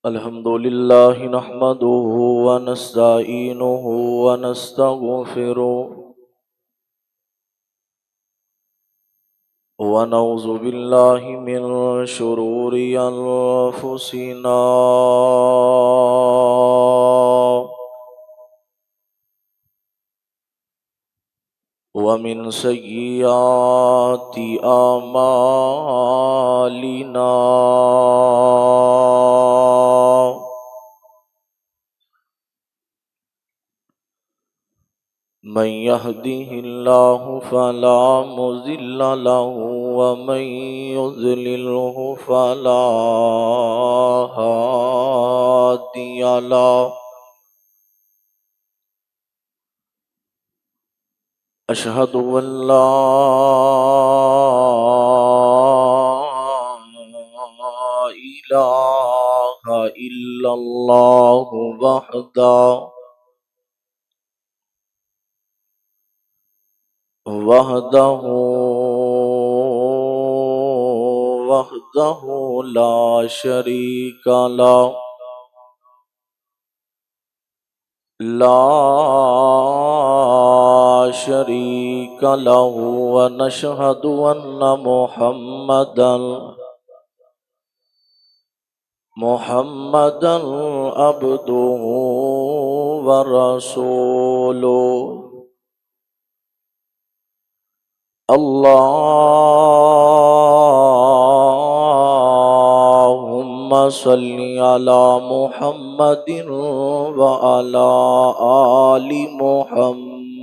अल्हम्दुलिल्लाह नहमदुहु व नस्तईनुहु व नस्तगफिरुह व नऊज़ु बिल्लाहि मिन शुरूरि अनफुसिना व मिन सय्यिआति आमालिना मन यहदिहिल्लाहु फला मुज़िल्ल लहु व मन युज़्लिल्हु फला हादिय लहु। अशहदु अन ला इलाहा इल्लल्लाहु वहदहु ला शरीका लहु व नशहदु अन्न मुहम्मदन अब्दुहु व रसूलुहु। अल्लाहुम्मा सल्लि अला मुहम्मदिन व अला आलि मुहम्मद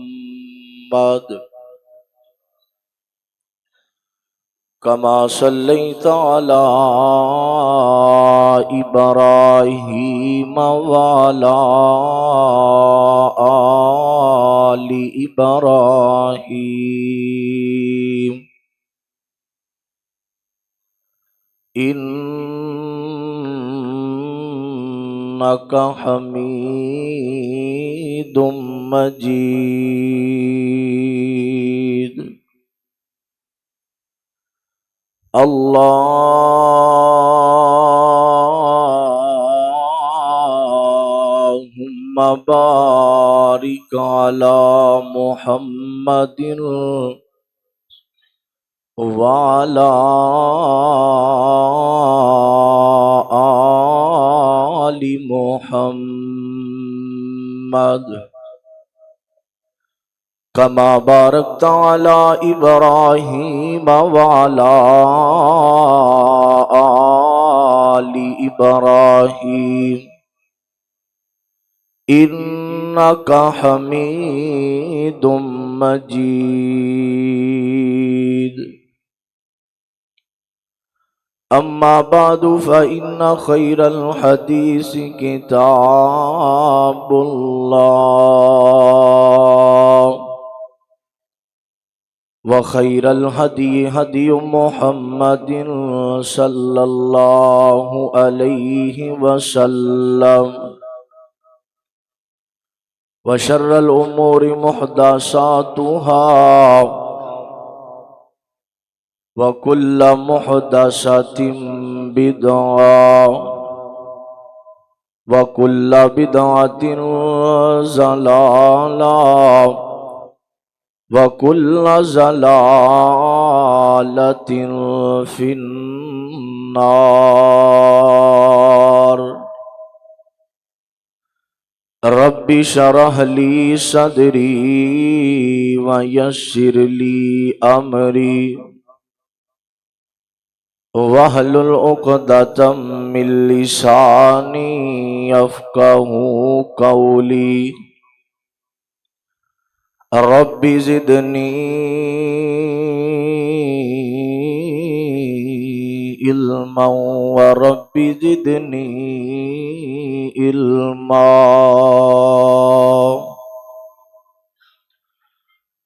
कमा सल्लैता अला इब्राहीम व अला आलि इब्राहीम इन्नका हमीदुम मजीद। अल्लाहुम्मा बारिक अला मुहम्मदिन व अला आलि मुहम्मद कमा बारकता अला इब्राहीम व अला आलि इब्राहीम इन्नका हमीदुम मजीद। अम्मा बादु फ़इन्न खैरल हदीस किताबुल्लाह व खैरल हदी हदी मुहम्मदिन सल्लल्लाहु अलैहि वसल्लम व शर्रल उमूरि मुहदसातुहा व कुल्ल मुहदसतिन बिदअ व कुल्ल बिदअतिन ज़लाला व कुल्ल ज़लालतिन फिन्नार। रब्बि शरह ली सदरी व यस्सिर ली अमरी वहलुल उक़दतम मिन लिसानी यफ़क़हू क़ौली। रब्बि ज़िदनी इल्मा व रब्बि ज़िदनी इल्मा।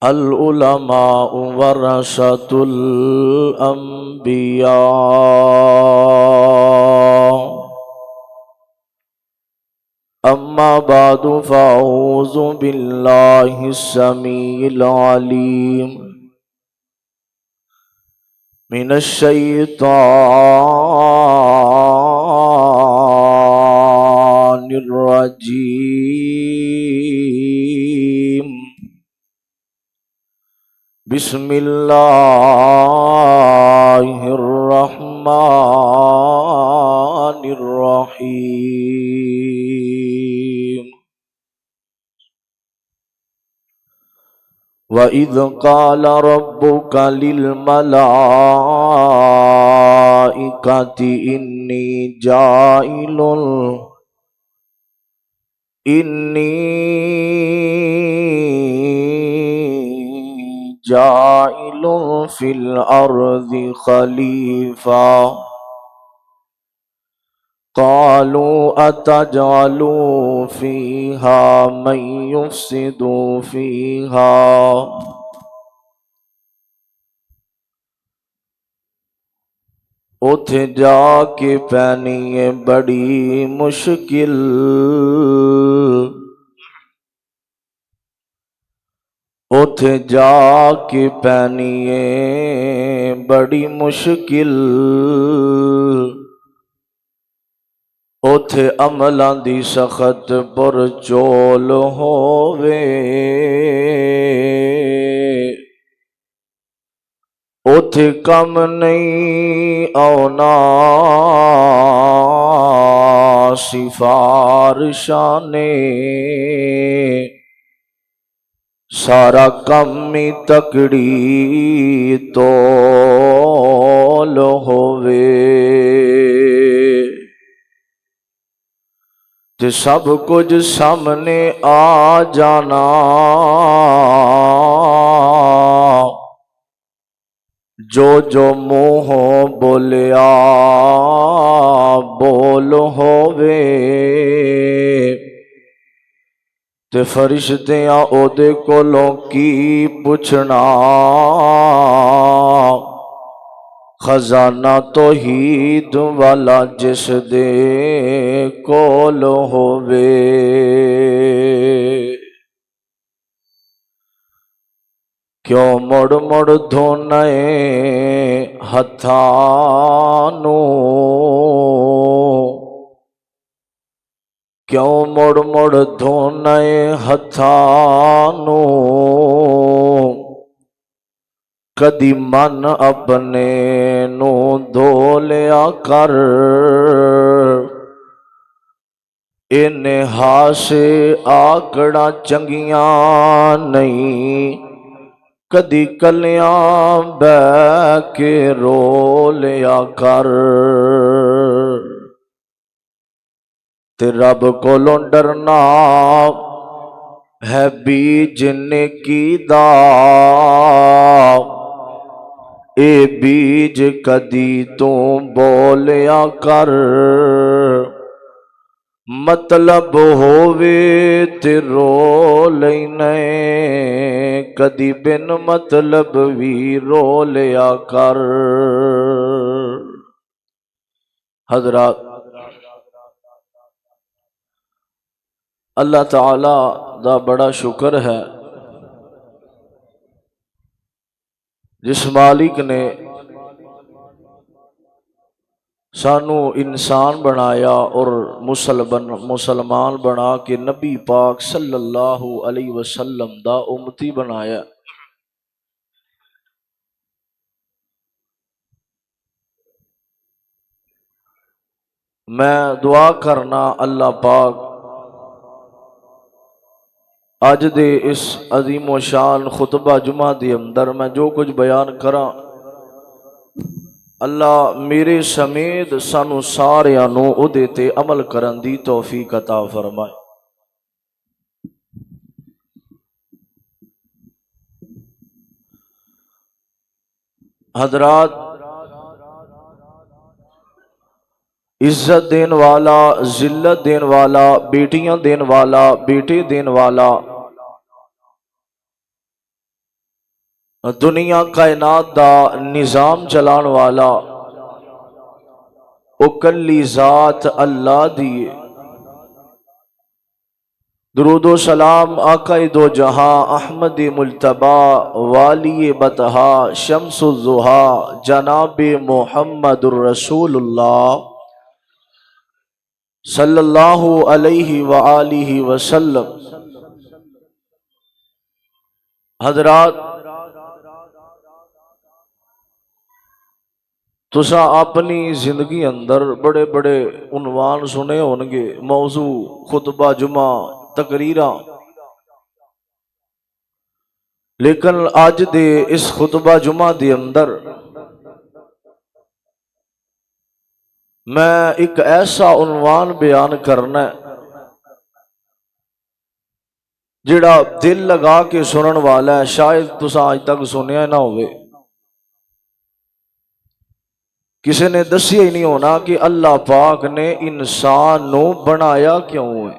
अल उलमाउ वरसतुल अंबिया। अम्मा बादु फ़अऊज़ु बिल्लाहि समीइल अलीम मिनश शैतानिर बिस्मिल्लाहिर्रहमानिर्रहीम। वइज़ क़ाल रब्बुका लिल-मलाइकति इन्नी जाइलुन फिल अर्दि खलीफा। क़ालू अतजअलु फ़ीहा मन युफ़्सिदु फ़ीहा। उथे जाके पैनी है बड़ी मुश्किल, उथे जाके पैनी है बड़ी मुश्किल। उथे अमलां दी सख्त पुरचोल होवे। उथे कम नहीं औना सिफारिशां ने, सारा कम ही तकड़ी तोल होवे। ते सब कुछ सामने आ जाना, जो जो मुँहों बोलिया बोल होवे। ते फरिश्तियां ओदे कोलों की पुछना, खजाना तौहीद वाला जिस दे कोल होवे। क्यों मुड़ मुड़ धोने हथां नूं, क्यों मुड़ मुड़ धोने हथां नूं। कदी मन अपने नू धो लिया कर, इन्हें हासे आकड़ा चंगियां नहीं। कदी कलियां बह के रो लिया कर, ते रब कोलों डरना है बीज नेकी दा। ए बीज कदी तू बोलिया कर, मतलब होवे ते रो लेने। कदी बिन मतलब भी रो लिया कर। हजरात, अल्लाह ताला दा बड़ा शुक्र है जिस मालिक ने सानू इंसान बनाया और मुसलमान बना के नबी पाक सल्लल्लाहु अलैहि वसल्लम दा उम्मती बनाया। मैं दुआ करना अल्लाह पाक अज दे इस अजीमो शान खुतबा जुमा दे अंदर मैं जो कुछ बयान करा, अल्लाह मेरे समेत सानू सारियां नू उहदे ते अमल करन दी तौफीक अता फरमाए। हजरात, इज्जत देन वाला, जिल्लत देन वाला, बेटियां देन वाला, बेटे देन वाला, दुनिया कायनात दा निजाम चलान वाला ओ कल्ली जात अल्लाह दी। दुरूदो सलाम आकाए दो जहां अहमद मुल्तबा वाली बतहा शम्सुज़्ज़ुहा जनाब मुहम्मदुर रसूलुल्लाह सल्लल्लाहु अलैहि व आलिहि वसल्लम। हजरात, तुसा अपनी जिंदगी अंदर बड़े बड़े उन्वान सुने होंगे, मौजू, खुतबा जुमा, तकरीरा, लेकिन अज दे इस खुतबा जुमा दे अंदर मैं एक ऐसा उन्वान बयान करना जिहड़ा दिल लगा के सुनने वाला है। शायद तुसा अज तक सुनिया ना होवे, किसी ने दसिया ही नहीं होना कि अल्लाह पाक ने इंसान नू बनाया क्यों है,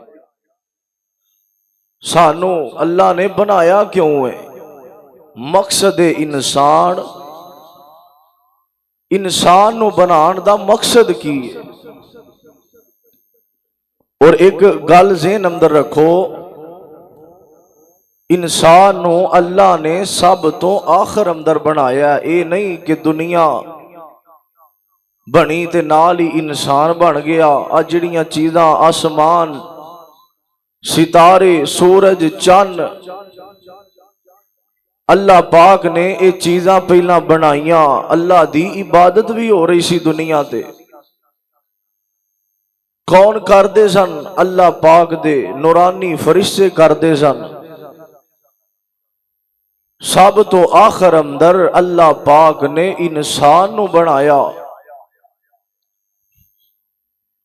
सानू अल्लाह ने बनाया क्यों है, मकसद इंसान, इंसान नू बनाने दा मकसद की है। और एक गल ज़हन अंदर रखो, इंसान नू अल्लाह ने सब तो आखिर अंदर बनाया। ये नहीं कि दुनिया बनी ते नाल ही इंसान बन गया। आ जिहड़ियां चीज़ां आसमान, सितारे, सूरज, चंद, अल्लाह पाक ने ये चीज़ां पहला बनाइया। अल्लाह दी इबादत भी हो रही सी दुनिया ते। कौन करते सन? अल्लाह पाक दे नूरानी फरिश्ते करते सन। सब तो आखिर अंदर अल्लाह पाक ने इंसान नू बनाया।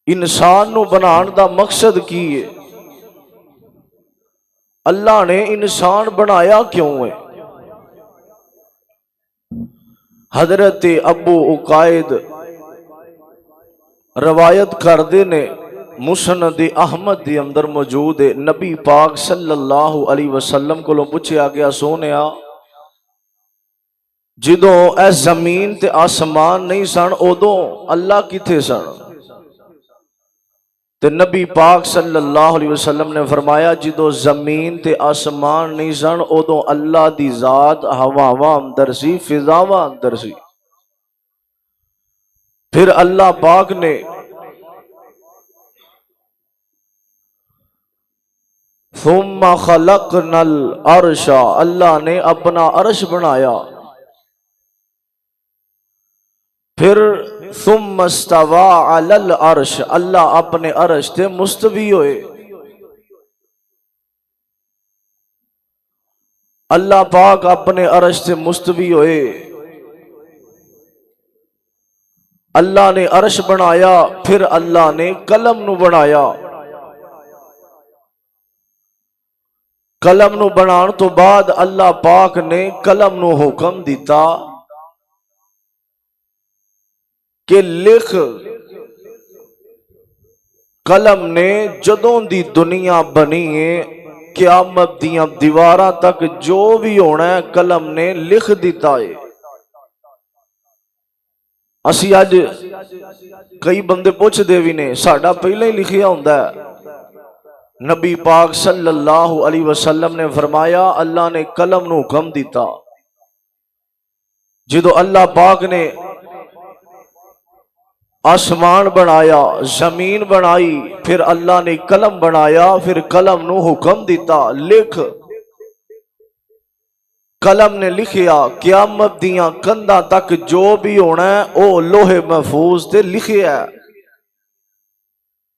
इंसान नू बनाने दा मकसद की है? अल्लाह ने इंसान बनाया क्यों है? हजरत अबू उकायद रवायत करते ने, मुसनद अहमद के अंदर मौजूद है। नबी पाक सल्लल्लाहु अलैहि वसल्लम को पूछा गया, सोनिया जिदों ए जमीन ते आसमान नहीं सन उदों अल्लाह किथे सन? ते नबी पाक सल्लल्लाहु अलैहि वसल्लम ने फरमाया, जिदों जमीन ते आसमान नहीं सन उदों अल्लाह दी जात हवावां अंदर सी, फिजावां अंदर सी। फिर अल्लाह पाक ने सुम्मा खलकनल अर्शा, अल्लाह ने अपना अर्श बनाया। फिर सुम्मा इस्तवा अलल अर्श, अल्लाह अपने अर्श ते मुस्तवी होए। अल्लाह पाक अपने अर्श से मुस्तवी होए। अल्लाह ने अर्श बनाया, फिर अल्लाह ने कलम नू बनाया। कलम नू बनाने तो बाद अल्लाह पाक ने कलम नू हुक्म दिता कि लिख। कलम ने जदों दी दुनिया बनी है, क़यामत दियां दीवारां तक जो भी होना है कलम ने लिख दिता है। असी अज कई बंदे पूछते भी ने, साडा पहले ही लिखिया हुंदा है। नबी पाक सल्लल्लाहु अलैहि वसल्लम ने फरमाया, अल्लाह ने कलम नू हुक्म दिता। जिदों अल्लाह पाक ने आसमान बनाया, जमीन बनाई, फिर अल्लाह ने कलम बनाया, फिर कलम नू हुक्म दिता लिख। कलम ने लिखिया, क़यामत दियां कंधां तक जो भी होना है ओ लोहे महफूज ते लिखिया है।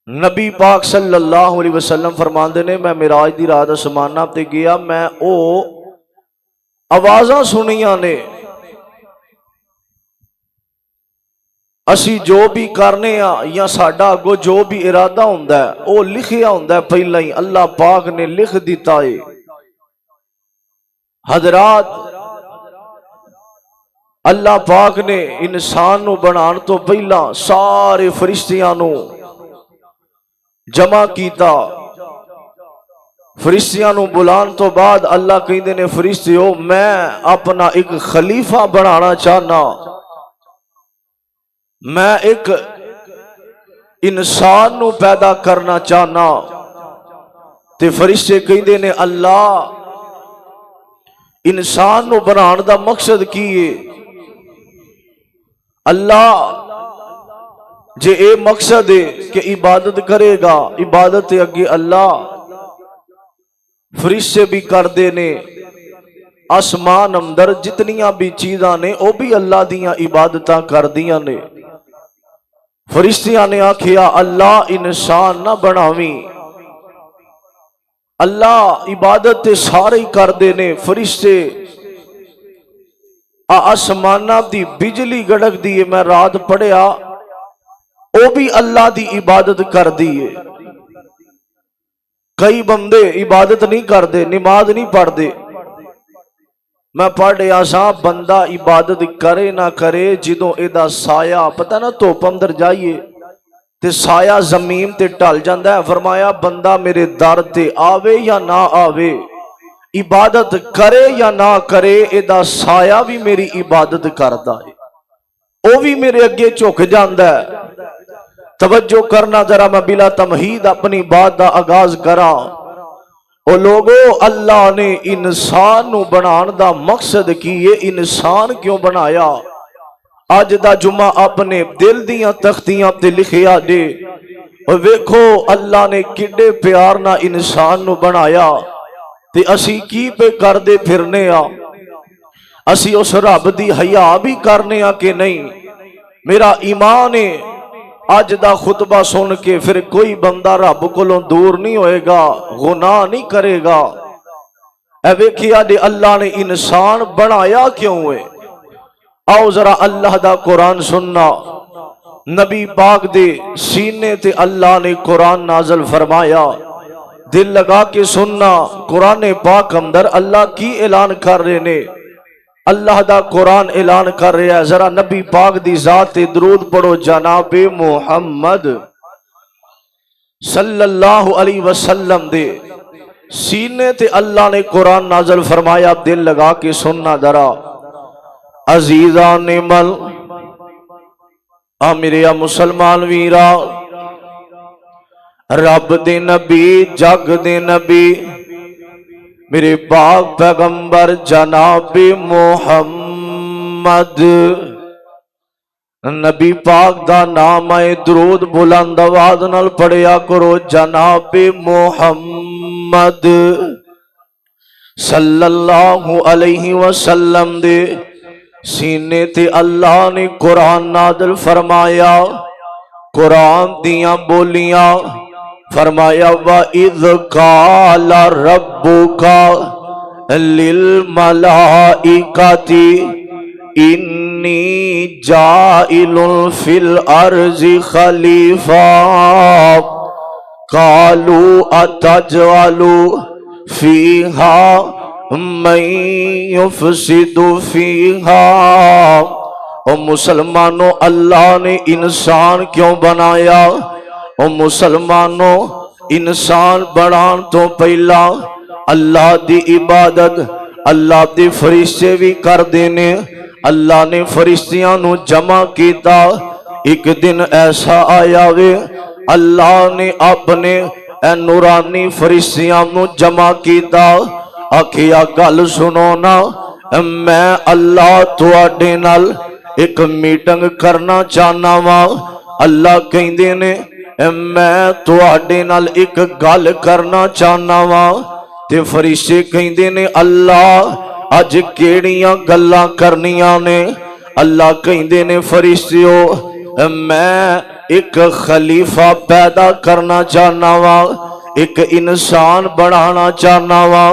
नबी पाक सल्लल्लाहु अलैहि वसल्लम फरमाते ने, मैं मिराज दी रात आसमानां ते गया, मैं ओ आवाज़ां सुनिया ने, असी जो भी करने या साडा अगो जो भी इरादा हुंदा है ओ लिखिया हुंदा है पहला ही, अल्लाह पाक ने लिख दिता है। हजरात, अल्लाह पाक ने इंसान नू बनाने तो पहला सारे फरिश्तियां नू जमा कीता। फरिश्तियां नू बुलाने तो बाद अल्लाह कहंदे ने, फरिश्तियो मैं अपना एक खलीफा बनाना चाहना, मैं एक इंसान नू पैदा करना चाहना। ते फरिश्ते कहंदे ने, अल्लाह इंसान नू बनाने दा मकसद की है? अल्लाह जे ए मकसद है कि इबादत करेगा, इबादत अगे अल्लाह फरिश्ते भी करते ने, आसमान अंदर जितनियां भी चीज़ां ने वह भी अल्लाह दियां इबादतां करदियां ने। फरिश्तियां ने आखिया अल्लाह इंसान ना बनावी, अल्लाह इबादत ते सारे ही करदे ने। फरिश्ते आसमाना दी बिजली गड़कदी है, मैं रात पढ़िया वह भी अल्लाह दी इबादत करदी है। कई बंदे इबादत नहीं करते, नमाज नहीं पढ़ते। मैं पढ़िया सा बंदा इबादत करे ना करे, जो एदा साया पता ना धुप अंदर जाइए ते साया जमीन ते टल जाता है। फरमाया बंदा मेरे दर ते आवे या ना आवे, इबादत करे या ना करे, एदा साया भी मेरी इबादत करता है, वह भी मेरे अगे झुक जाता है। तवज्जो करना जरा, मैं बिला तमहीद अपनी बात का आगाज करा। ओ लोगो, अल्लाह ने इंसान नू बनाने दा मकसद की है, इंसान क्यों बनाया? अज दा जुम्मा अपने दिल दियां तख्तियां ते लिखिया दे। और वेखो अल्लाह ने किड्डे प्यार ना इंसान नू बनाया ते असी की पे करदे फिरने आ। असी उस रब दी हया भी करने आ कि नहीं? मेरा ईमान है अज दा खुतबा सुन के फिर कोई बंदा रब कोलों दूर नहीं होएगा, गुनाह नहीं करेगा। ऐ वेखिया दे अल्लाह ने इंसान बनाया क्यों है? आओ जरा अल्लाह दा कुरान सुनना। नबी पाक दे सीने ते अल्लाह ने कुरान नाजल फरमाया। दिल लगा के सुनना, कुरान पाक अंदर अल्लाह की ऐलान कर रहे ने। अल्लाह दा कुरान ऐलान कर रहा है, जरा नबी पाक दी जात ते दरूद पढ़ो। जनाबे मुहम्मद सल्लल्लाहु अलैहि वसल्लम दे सीने ते अल्लाह ने कुरान नाजल फरमाया। दिल लगा के सुनना जरा। अजीजा निमल मेरे मुसलमान वीरा, रब दे नबी, जग दे नबी, मेरे पाक पैगंबर जनाबे मुहम्मद, नबी पाक दा नाम है, दरूद बुलंद आवाज नाल पढ़िया करो। जनाबे मुहम्मद सल्लल्लाहु अलैहि वसल्लम दे सीने ते अल्लाह ने कुरान नाज़िल फरमाया। कुरान दियां बोलियां फरमाया, व इज़ काला रब्बुका लिल मलाइकति इन्नी जाइलुन फिल अर्ज़ि खलीफा कालू अतजअलु फीहा मैं युफ़सिदु फीहा। ओ मुसलमानों, अल्लाह ने इंसान क्यों बनाया? ओ मुसलमानों, इंसान बनाने तो पहला अल्लाह की इबादत अल्लाह के फरिश्ते भी करते ने। अल्लाह ने फरिश्तियां नू जमा किया। एक दिन ऐसा आया वे, अल्लाह ने अपने नूरानी फरिश्तियां नू जमा किया। आखिया गल सुनो ना, मैं अल्लाह तुहाडे नाल एक मीटिंग करना चाहना वा। अल्लाह कहंदे ने मैं तुहाडे नाल एक गल करना चाहना वा। ते फरिश्ते कहंदे ने अल्लाह अज केड़ियां गल्लां करनियां ने? अल्लाह कहंदे ने फरिश्तियों, मैं एक खलीफा पैदा करना चाहना वा, एक इंसान बनाना चाहना वा।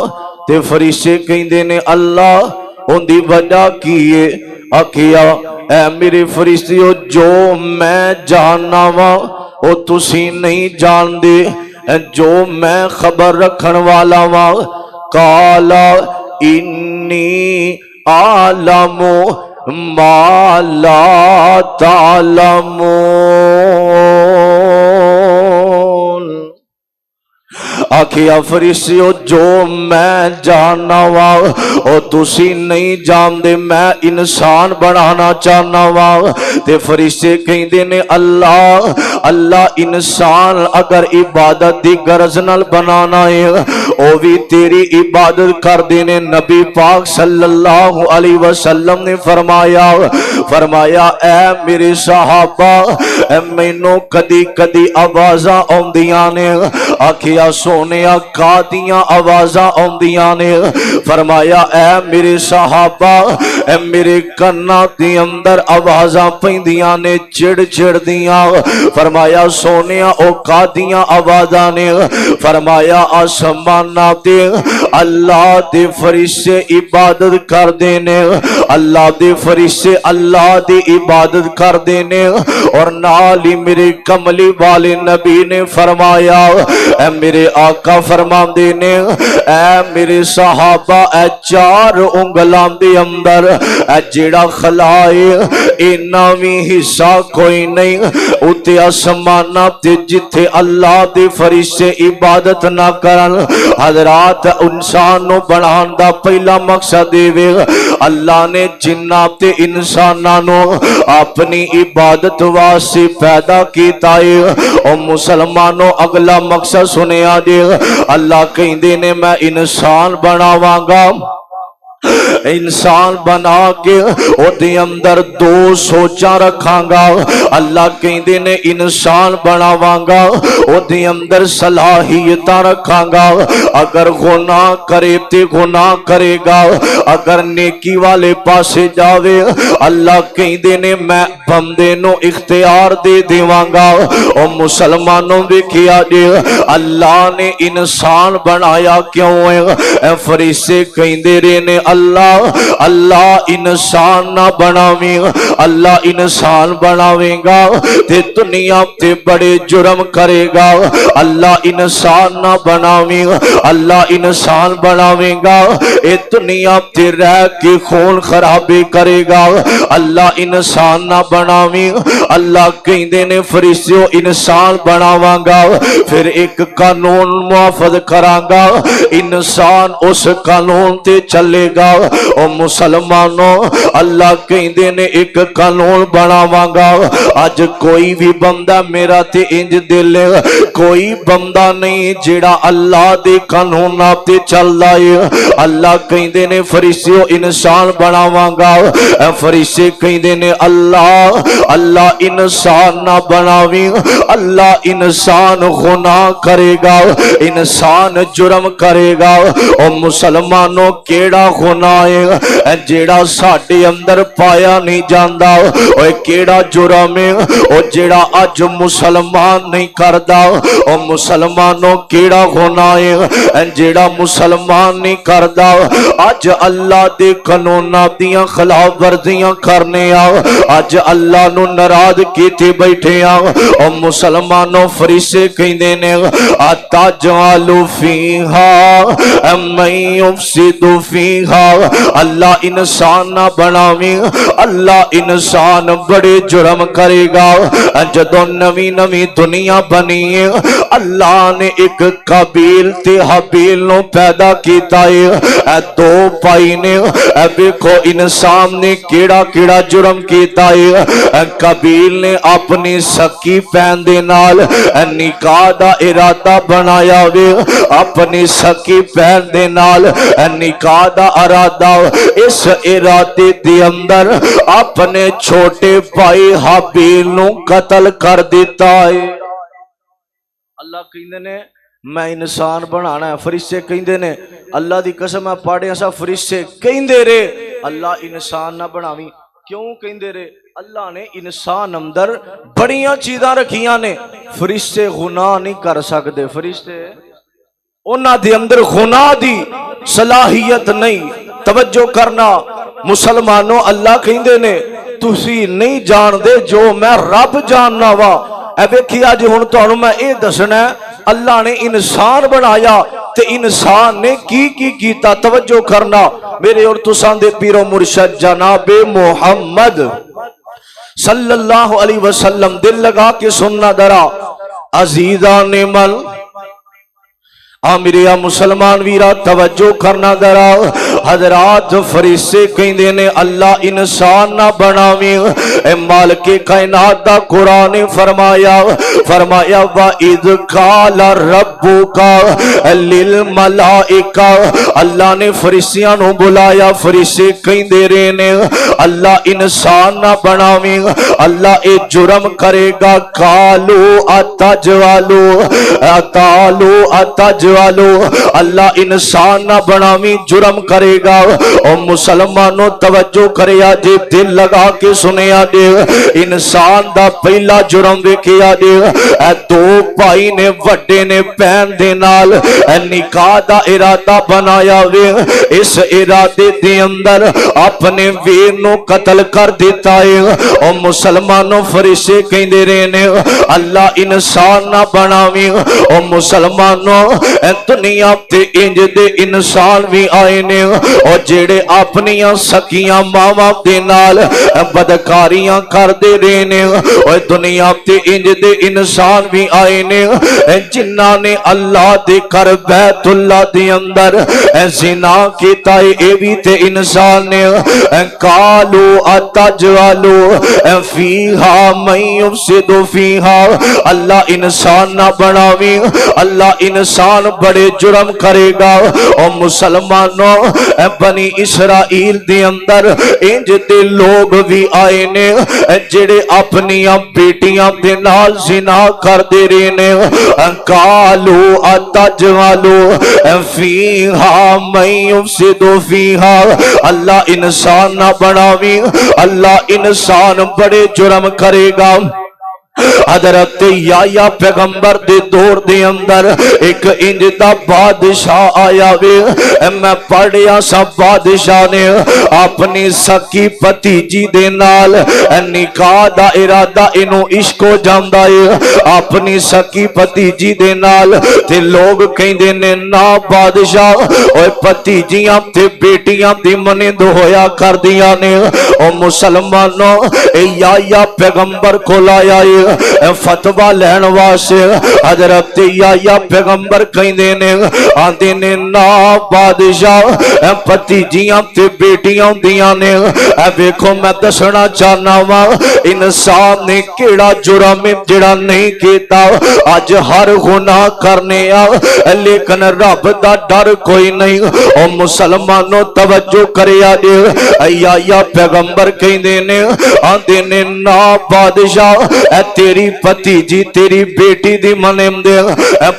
ते फरिश्ते कहंदे ने अल्लाह उनकी वजह की है? आखिया ऐ मेरे फरिश्तियों, जो मैं जानना वा वो तुसी नहीं जानदे, जो मैं खबर रखन वाला वा। काला इन्नी आलमु मा ला तालमून। आखिया फरिश्तियों, जो मैं जानना वा ओ तुसी नहीं जानदे, मैं इंसान बनाना चाहना वा। ते फरिश्ते कहंदे ने अल्लाह इंसान अगर इबादत दी गरज नाल बनाना है ओ भी तेरी इबादत करते ने। नबी पाक सल्लल्लाहु अलैहि वसल्लम ने फरमाया ऐ मेरे सहाबा, मैनू कदी कदी आवाज़ां आउंदियां ने। आखिया सोनिया कादियां आवाज़ां आउंदियां ने। फरमाया ऐ मेरे सहाबा, मेरे कन्ना दे अंदर आवाज़ां पैंदियां ने चिड़ चिड़ दियां। फरमाया सोनिया ओ कादियां आवाज़ां ने। फरमाया आसमाना ते अल्लाह दे फरिश्ते इबादत करदे ने। अल्लाह दे फरिश्ते अल्लाह दी इबादत करदे ने। और नाल ही मेरे कमली वाले नबी ने फरमाया, ऐ मेरे आका फरमांदे ने, ऐ मेरे सहाबा, ऐ चार उंगलां दे अंदर ऐ जेड़ा खलाए इन्ना भी हिस्सा कोई नहीं उत्ते आसमाना ते जिथे अल्लाह दे फरिश्ते इबादत ना करन। हजरात इंसान नु बनाने दा पहला मकसद वे अल्लाह ने जिन्ना ते इंसानां नु अपनी इबादत वास्ते पैदा कीता है। और मुसलमानों अगला मकसद सुनिया जे, अल्लाह कहंदे ने मैं इंसान बनावांगा। इंसान बना के ओदे अंदर दो सोचा रखांगा। अल्लाह कहंदे ने इंसान बनावांगा, ओदे अंदर सलाहियतां रखांगा। अगर गुनाह करे ते गुनाह करेगा, अगर नेकी वाले पासे जावे अल्लाह कहंदे ने मैं बंदे नु इख्तियार दे देवांगा। और मुसलमानों देखिया जे अल्लाह ने इंसान बनाया क्यों है? फरिश्ते कहंदे रहे ने अल्लाह अल्लाह इंसान ना बनावे, अल्लाह इंसान बनावेगा ते दुनिया ते बड़े जुर्म करेगा। अल्लाह इंसान ना बनावे, अल्लाह इंसान बनावेगा ए दुनिया ते रह के खून खराबे करेगा। अल्लाह इंसान ना बनावे, अल्लाह कहंदे ने फरिश्ते इंसान बनावांगा, फिर एक कानून मुआफज करांगा, इंसान उस कानून ते चलेगा। और मुसलमानों अल्लाह कहंदे ने एक कानून बनावांगा। अज कोई भी बंदा मेरा ते इंज दिल कोई बंदा नहीं जेड़ा अल्लाह दे कानून ते चलदा है। अल्लाह कहंदे ने फरिश्ते इंसान बनावांगा। फरिश्ते कहंदे ने अल्लाह अल्लाह इंसान ना बनावी, अल्लाह इंसान गुनाह करेगा, इंसान जुर्म करेगा। और मुसलमानों केड़ा गुनाह है जेड़ा साडे अंदर पाया नहीं जांदा? ओए केड़ा जुर्म है ओ जेड़ा अज मुसलमान नहीं करदा? और मुसलमानों केड़ा गुनाह है जेड़ा मुसलमान नहीं करदा? अज अल्लाह दे कानूनां दियां खिलाफ वर्जियां करने आ, अज अल्लाह नू नाराज कीते बैठे आ। और मुसलमानों फरिश्ते कहंदे ने अताजअलु फीहा मैं युफ्सिदु फीहा, अल्लाह इंसान ना बनावे, अल्लाह इंसान बड़े जुर्म करेगा। जदों नवी नवी दुनिया बनी है अल्लाह ने एक काबिल ते हाबिल नु पैदा कीता है। दो भाई ने देखो इंसान ने केड़ा केड़ा जुर्म कीता है। काबिल ने अपनी सकी भैन दे नाल निकाह दा इरादा बनाया वे, अपनी सकी भैन दे नाल निकाह दा इरादा, इस इरादे दे अंदर अपने छोटे भाई हाबिल नु कत्ल कर दिता है। अल्लाह कहंदे ने मैं इंसान बनाना है। फरिश्ते कहंदे ने अल्लाह दी कसम है पढ़िया सा फरिश्ते कहंदे रे अल्लाह इंसान ना बनावी। क्यों कहंदे रे? अल्लाह ने इंसान अंदर बड़ियां चीज़ां रखियां ने। फरिश्ते गुनाह नहीं कर सकते, फरिश्ते उन्हां दे अंदर गुनाह दी सलाहियत नहीं। तवज्जो करना मुसलमानों, अल्लाह कहंदे ने तुसी नहीं जानदे जो मैं रब जानना वा। ए वेखिया जी हुण तुहानू मैं ये दसना अल्लाह ने इंसान बनाया ते इंसान ने की कीता। तवज्जो करना मेरे और तुसां दे पीरो मुर्शद जनाबे मोहम्मद सल्लल्लाहु अलैहि वसल्लम, दिल लगा के सुनना दरा अजीजा ने मन मेरिया मुसलमान वीरा तवज्जो करना जरा। हजरात फरिश्ते कहंदे ने अल्लाह इंसान ना बनावे। ए मालिके कायनात दा कुरान ने फरमाया वा इज़ काला रब्बुका लिल मलाइका, अल्लाह ने फरिश्तियां नु बुलाया। फरिश्ते कहंदे रहे ने अल्लाह इंसान ना बनावे, अल्लाह ए जुर्म करेगा। कालू अतजवालू अतालू अतजवालू, अल्लाह इंसान ना बनावी जुर्म करेगा। और मुसलमानों तवज्जो करिया जे, दिल लगा के सुनिया जे। इंसान दा पहला जुर्म वेखिया जे, दो भाई ने वड्डे ने भैन दे नाल निकाह दा इरादा बनाया वे। इस इरादे दे अंदर अपने वीर नु कत्ल कर दिता है। और मुसलमानों फरिश्ते कहंदे रहे ने अल्लाह इंसान ना बनावी। और मुसलमानों दुनिया ते इंज दे इंसान भी आए ने, और जेड़े अपनियां सकियां मावां दे नाल बदकारियां करदे रहे ने। और दुनिया ते इंज दे इंसान भी आए ने जिन्हां ने अल्लाह दे घर बैतुल्लाह दे अंदर ज़िना कीता है। ए भी ते इंसान ने। कालू अतजवालू फीहा मन युफ्सिदु फीहा, अल्लाह इंसान ना बनावी, अल्लाह इंसान बड़े जुर्म करेगा। और मुसलमानों बनी इसराइल दे अंदर इंज दे लोग भी आए ने जेड़े अपनियां बेटियां दे नाल ज़िना करदे रहे ने। कालू अतजवालू फीहा मन युफ्सिदु फीहा, अल्लाह इंसान ना बनावी, अल्लाह इंसान बड़े जुर्म करेगा। हजरत याया पैगंबर दे दौर दे अंदर एक इंज दा बादशाह आया वे। मैं पढ़िया सब बादशाह ने अपनी सकी भतीजी दे नाल निकाह दा इरादा, इनू इश्क हो जांदा है अपनी सकी भतीजी दे नाल। ते लोग कहंदे ने ना बादशाह, ओए भतीजियां ते बेटियां दी मनिंद होया करदियां ने। और मुसलमानों याया पैगंबर को लाया है फतवा लैन वास्ते। हजरत याया पैगंबर कहंदे ने आंदे ने ना बादशाह भतीजियां ते बेटियां हुंदियां ने। वेखो मैं दसना चाहना वा इंसान ने केड़ा जुर्म जेड़ा नहीं कीता। अज हर गुनाह करने आ लेकिन रब दा डर कोई नहीं। और मुसलमानों तवज्जो करिया जे, याया पैगंबर कहंदे ने आंदे ने ना बादशाह तेरी भतीजी तेरी बेटी दी मनेंदे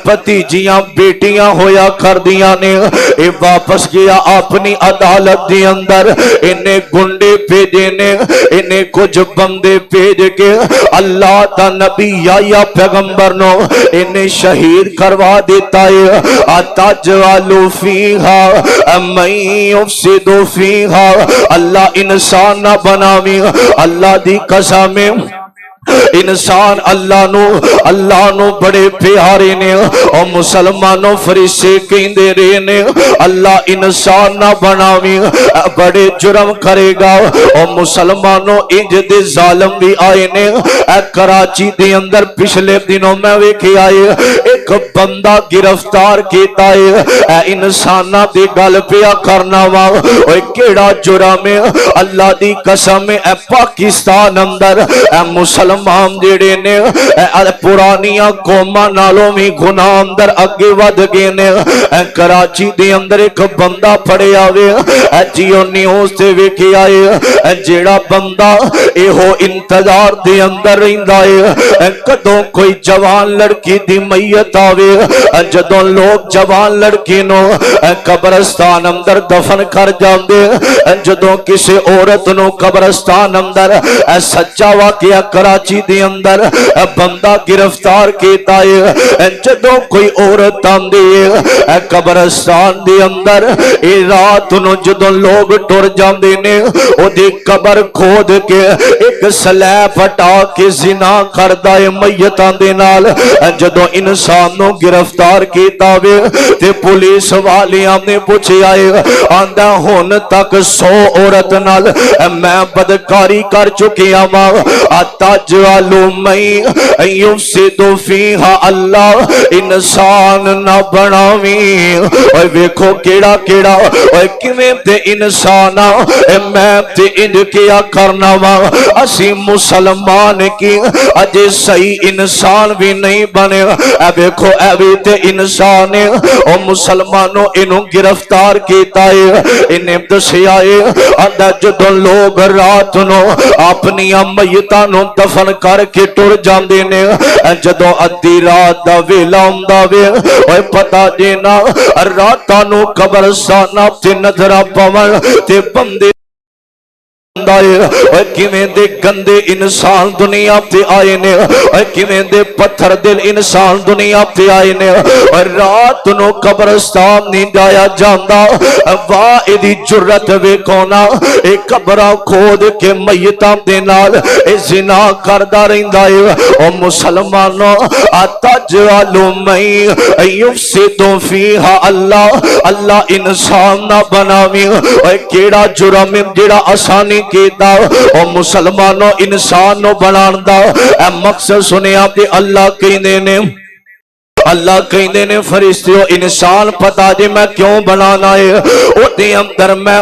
भतीजियां बेटियां होया कर दिया ने। ए वापस गया अपनी अदालत दे अंदर, इन्हें गुंडे भेजे ने, इन्हें कुछ बंदे भेज के अल्लाह दा नबी याया पैगंबर नो इन्हें शहीद करवा देता है। अतजवालू फीहा मन युफ्सिदु फीहा, अल्लाह इंसान ना बनावी, अल्लाह दी कसम इंसान अल्लाह नो बड़े प्यारे ने। और मुसलमानों फरिश्ते कहंदे रहे ने अल्लाह इंसान ना बनावी, बड़े जुर्म करेगा। और मुसलमानों इंज दे जालिम भी आए ने। कराची दे अंदर पिछले दिनों मैं वेखे आए एक बंदा गिरफ्तार किया है इंसाना दी गल पिया करना वा। ओए केड़ा जुर्म है अल्लाह दी कसम है। पाकिस्तान अंदर मुसलमान जेड़े ने पुरानिया कौमां नालों भी गुनाह अंदर अगे वध गए ने। कराची दे अंदर एक बंदा फड़िया वे जियो न्यूज़ ते वेखिया है जेड़ा बंदा एहो इंतजार दे अंदर रहिंदा है कदों कोई जवान लड़की दी मैयत आवे। जदों लोग जवान लड़की नो कब्रिस्तान अंदर दफन कर जांदे, जदों किसी औरत नो कब्रिस्तान अंदर सच्चा वाकया कराची दे अंदर बंदा गिरफ्तार किया है। जदों कोई औरत आंदी है कब्रिस्तान दे अंदर ए रात नु जदों लोग टुर जांदे ने ओदी कबर खोद के एक स्लैब हटा के जिना करदा है मैयतां दे नाल। जदों इंसान इंसान नु गिरफ्तार कीता वे ते पुलिस वालियां ने पूछया आंदा हुन तक 100 औरत नाल मैं बदकारी कर चुकिया वा अतजअलु मई युफसिदु फीहा अल्लाह इंसान ना बनावी। ओए वेखो केड़ा केड़ा ओए किवें ते इंसान मैं ते इंज किया करना वा असी मुसलमान की अजे सही इंसान भी नहीं बने। वेखो ए भी ते इंसान है ओ मुसलमानों इनू गिरफ्तार किया है। इन्हें दसिया है जदों लोग रात नो अपनी मयतां नू दफन करके टुर जांदे ने जदों अद्धी रात दा वेला हुंदा वे ओए पता जे ना रातां नू कब्रस्तानां ते नजर पवन ते बंदे किवें दे गंदे इंसान दुनिया ते आए ने किवें दे पत्थर दिल इंसान दुनिया ते आए ने रात नो कब्रस्तान नहीं जाया जाता। वाह इदी जुर्रत वेखो ना ए कब्रां खोद के मयतां दे नाल ए जिना करदा रहिंदा है। ओ मुसलमानों अतजअलु मई युफसिदु फीहा अल्लाह अल्लाह इंसान ना बनावी। ओए केड़ा जुर्म जेड़ा आसानी कीता ओ मुसलमानों इंसान नो बनाण दा ए मकसद सुनिया ते अल्लाह कहंदे ने अल्लाह कहते ने फरिश्तियों इंसान पता जे मैं क्यों बनाना है ओदे अंदर मैं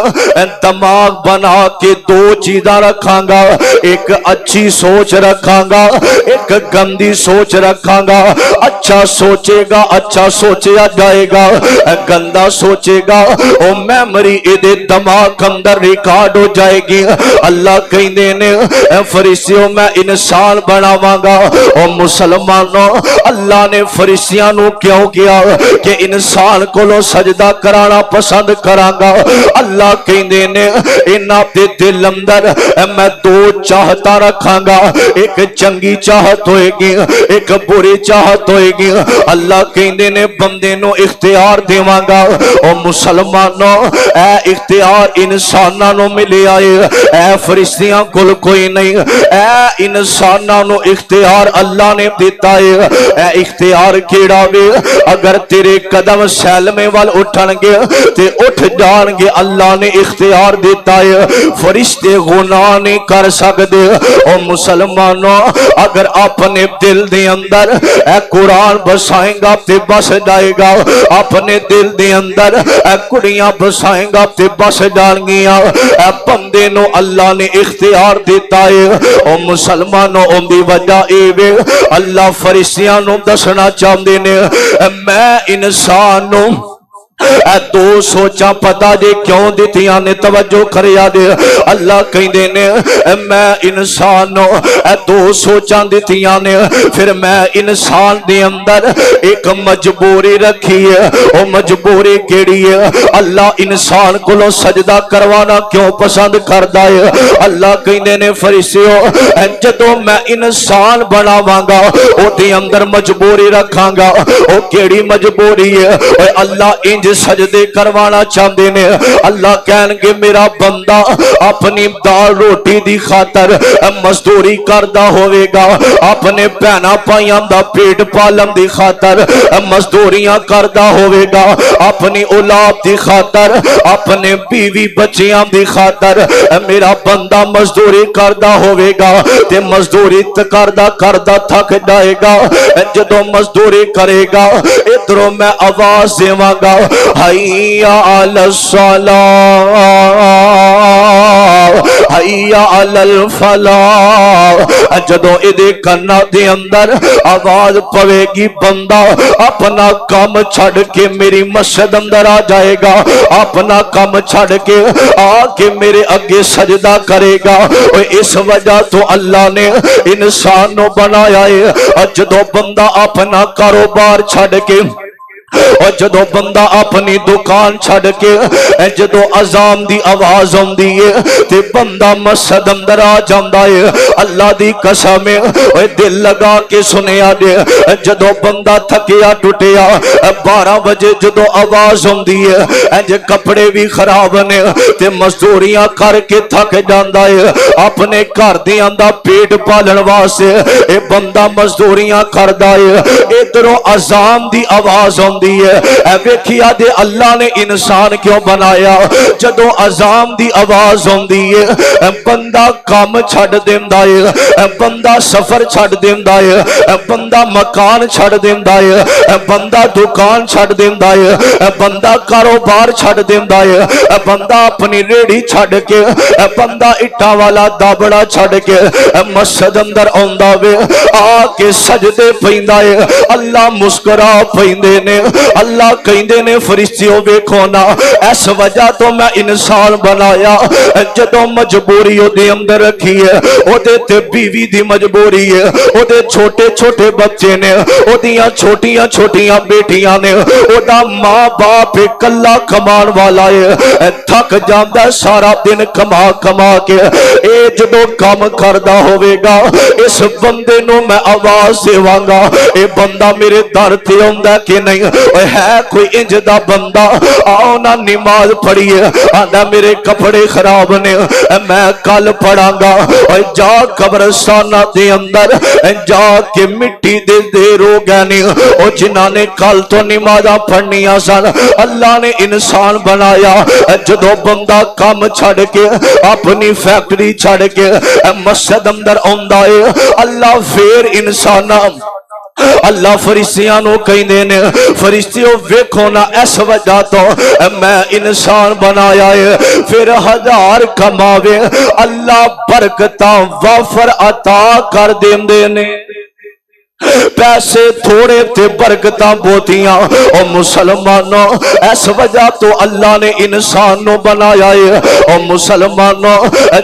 दिमाग बना के दो चीज़ां रखांगा एक अच्छी सोच रखांगा एक गंदी सोच रखांगा। अच्छा सोचेगा अच्छा सोचा जाएगा गंदा सोचेगा ओ मेमोरी इहदे दिमाग अंदर रिकॉर्ड हो जाएगी। अल्लाह कहते ने फरिश्तियों मैं इंसान बनावांगा। ओ मुसलमानों अल्लाह ने फरिश्ते क्यों किया कि इंसान को सजदा कराना पसंद करांगा। अल्लाह कहते ने इन्हां दे दिल अंदर मैं दो चाहता रखांगा एक चंगी चाहत होएगी एक बुरी चाहत होएगी। अल्लाह कहते ने बंदे नो इख्तियार देवांगा। ओ मुसलमानों ए इख्तियार इंसानां नु मिलिया है ए फरिश्तियां कोल कोई नहीं। ए इंसानां नु इख्तियार अल्लाह ने दिता है। ए इख्तियार केड़ा वे अगर तेरे कदम सैलमे वाल उठणगे ते उठ जाणगे अल्लाह ने इख्तियार दिता है फरिश्ते गुनाह नहीं कर सकते। ओ मुसलमानों अगर अपने दिल दे अंदर ए कुरान बसाएगा ते बस जाएगा अपने दिल दे अंदर ए कुड़ियां बसाएगा ते बस जाणगियां। ए बंदे नो अल्लाह ने इख्तियार दिता है। ओ मुसलमानों उनकी वजह ए वे अल्लाह फरिश्तियां नु दसना चाहते ने मैं इंसान नू दो सोचा पता जे क्यों दितियां ने तवज्जो करिया दे। अल्लाह कहंदे ने मैं इंसान नो दो सोचा दितियां ने फिर मैं इंसान दे अंदर एक मजबूरी रखी है। ओ मजबूरी केड़ी है अल्लाह इंसान को सजदा करवाना क्यों पसंद करता है। अल्लाह कहंदे ने फरिश्तियों जदों मैं इंसान बनावांगा ओदे अंदर मजबूरी रखांगा। ओ केड़ी मजबूरी है अल्लाह इंज सजदे करवाना चाहते ने। अल्लाह कहणगे मेरा बंदा अपनी दाल रोटी दी खातर मजदूरी करदा होवेगा अपने भैना भाइयों दा पेट पालन दी खातर मजदूरियां करदा होवेगा अपनी औलाद दी खातर अपने बीवी बच्चियां दी खातर मेरा बंदा मजदूरी करदा होवेगा ते मजदूरी करदा करदा थक जाएगा। जदों मजदूरी करेगा इधरों मैं आवाज देवांगा हैया अलस सलाह हैया अलल फलाह। जदों इहदे कन्ना दे अंदर आवाज पवेगी बंदा अपना काम छड़ के मेरी मस्जिद अंदर आ जाएगा अपना काम छड़ के आके मेरे अगे सजदा करेगा। और इस वजह तो अल्लाह ने इंसान को बनाया है। जदों बंदा अपना कारोबार छड़ के और जदों बंदा अपनी दुकान छड़ के जदों अजान दी आवाज आउंदी है ते बंदा मस्जिद अंदर आ जांदा है। अल्लाह दी कसम है दिल लगा के सुनिया दे जदों बंदा थकिया टुटिया 12 बजे जदों आवाज आउंदी है इंज कपड़े भी खराब ने ते मजदूरियां करके थक जांदा है अपने घर दियां दा पेट पालन वास्ते ए बंदा मजदूरियां करदा है। इधरों अजान दी आवाज आउंदी है वेखिया दे अल्लाह ने इंसान क्यों बनाया जदों अजान दी आवाज आउंदी है बंदा काम छड़ देंदा है बंदा सफर छड़ देंदा है बंदा मकान छड़ देंदा है बंदा दुकान छड़ देंदा है बंदा कारोबार छड़ देंदा है बंदा अपनी रेड़ी छड़ के बंदा इट्टा वाला दाबड़ा छड़ के मस्जिद अंदर आउंदा वे आके सजदे पैंदा है। अल्लाह मुस्कुरा पैंदे ने अल्लाह कहंदे ने फरिश्तियों वेखो ना इस वजह तो मैं इंसान बनाया जदों मजबूरी ओदे अंदर रखी है ओदे ते बीवी दी मजबूरी है ओदे छोटे छोटे बच्चे ने ओदियां छोटियां छोटियां बेटियां ने ओदा मां बाप इकल्ला कमान वाला है थक जांदा सारा दिन कमा कमा के ए जदों काम करदा होवेगा इस बंदे नु मैं आवाज देवांगा ए बंदा मेरे दर ते आउंदा कि नहीं है कोई इंज दा बंदा आओ ना नमाज पढ़िए आंदा मेरे कपड़े खराब ने मैं कल पढ़ांगा और जा कब्रस्ताना दे अंदर जाके मिट्टी दे रोग ने और जिन्हां ने कल तो नमाज़ां पढ़नियां सन अल्लाह ने इंसान बनाया जदों बंदा काम छड़ के अपनी फैक्ट्री छड़ के मस्जिद अंदर आउंदा है अल्लाह फिर इंसान अल्लाह फरिश्तियां नु कहंदे ने फरिश्तियों वेखो ना इस वजह तो मैं इंसान बनाया है फिर 1000 कमावे अल्लाह बरकतां वाफर अता कर देंदे ने पैसे थोड़े ते बरकतां बहुतियां और मुसलमानों इस वजह तो अल्लाह ने इंसान नु बनाया है और मुसलमानों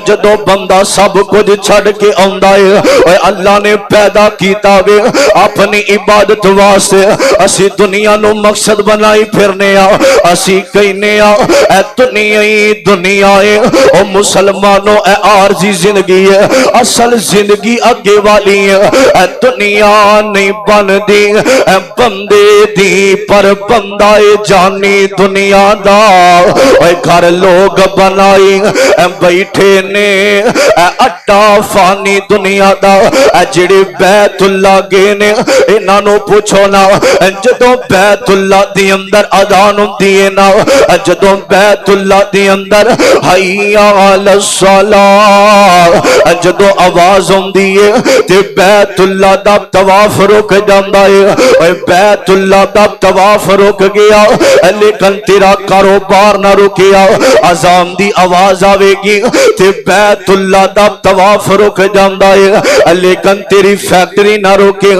जदों बंदा सब कुछ छड़ के आउंदा है और अल्लाह ने पैदा कीता वे अपनी इबादत वास्ते असी दुनिया नु मकसद बनाई फिरने आ असी कहने आ ए दुनिया ही दुनिया है और मुसलमानों ए आरजी जिंदगी है असल जिंदगी अगे वाली है ए दुनिया नहीं बनदी बंदे दी पर बंदा जानी दुनिया दा घर लोग बनाई बैठे ने अड्डा फानी दुनिया दा जेड़े बैतुल्ला गए ने इन्हां नू पूछो ना जदों बैतुल्ला दे अंदर अजान हुंदी है ना जदों बैतुल्ला दे अंदर हय्या अलस सलाह जदों आवाज आउंदी है ते बैतुल्ला दा तवाफ रुक जाता है बैतुल्ला दा तवाफ रुक गया लेकिन तेरा कारोबार ना रुकिया अजान दी आवाज आवेगी ते बैतुल्ला दा तवाफ रुक जाता है लेकिन तेरी फैक्ट्री ना रुके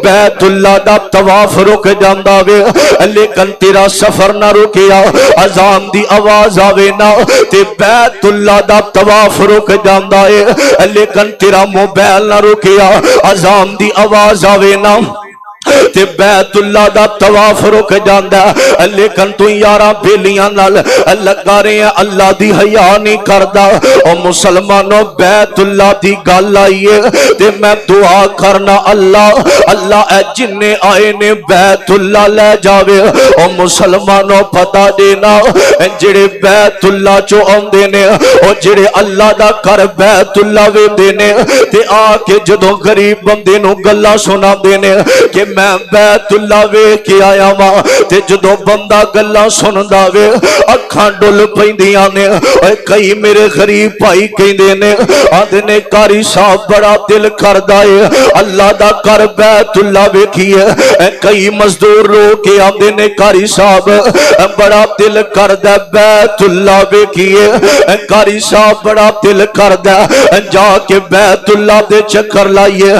बैतुल्ला दा तवाफ रुक जाता है लेकिन तेरा सफर ना रुकिया अजान दी आवाज आवे ना ते बैतुल्ला दा तवाफ रुक जाता है लेकिन तेरा मोबाइल ना रुकिया अजान दी आवाज आवे ना ते बैतुल्ला दा तवाफ रुक जांदा लेकिन तू यारा बेलियां नाल लगा रहे अल्लाह दी हया नहीं करदा ओ मुसलमानों बैतुल्ला दी गल आई है ते मैं दुआ करना अल्लाह अल्लाह ए जिन्ने आए ने बैतुल्ला ले जावे ओ मुसलमानों पता देना जेड़े बैतुल्ला चो आउंदे ने ओ जेड़े अल्लाह दा घर बैतुल्ला वेंदे ने ते आके जदों गरीब बंदे नु गल्लां सुनांदे ने कि मैं बैतुल्ला वेख के आया वा ते जदों बंदा गल्लां सुनदा वे अखां डुल पैंदियां ने कई मेरे गरीब भाई कहंदे ने आंदे ने कारी साहब बड़ा दिल करदा है अल्लाह दा घर बैतुल्ला वेखिए कई मजदूर रो के आंदे ने कारी साहब बड़ा दिल करदा बैतुल्ला वेखिए कारी साहब बड़ा दिल करदा जाके बैतुल्ला दे चक्कर लाइए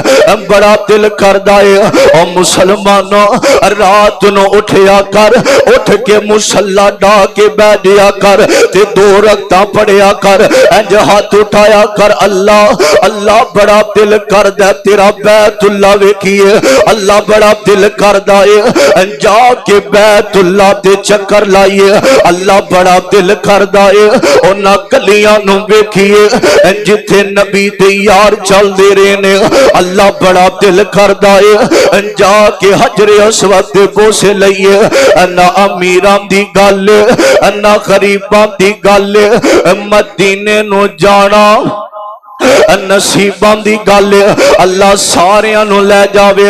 बड़ा दिल करदा है मुसलमानों रात नु उठया कर, उठ के मुसल्ला डा के बैठया कर ते 2 रकातां पढ़िया कर। इंज हाथ उठाया कर, अल्लाह अल्लाह बड़ा दिल करदा तेरा बैतुल्ला वेखिए, अल्लाह बड़ा दिल करदा है जाके बैतुल्ला ते चक्कर लाइए, अल्लाह बड़ा दिल करदा है उन्हां गलियां नु वेखिए जिथे नबी ते यार चलदे रहे ने, अल्लाह बड़ा दिल करदा है जाके हजरे अस्वद ते बोसे लईए। ना अमीरां दी गल ना गरीबां दी गल, मदीने नु जाना नसीबां दी गल, अल्लाह सारियां नु ले जावे।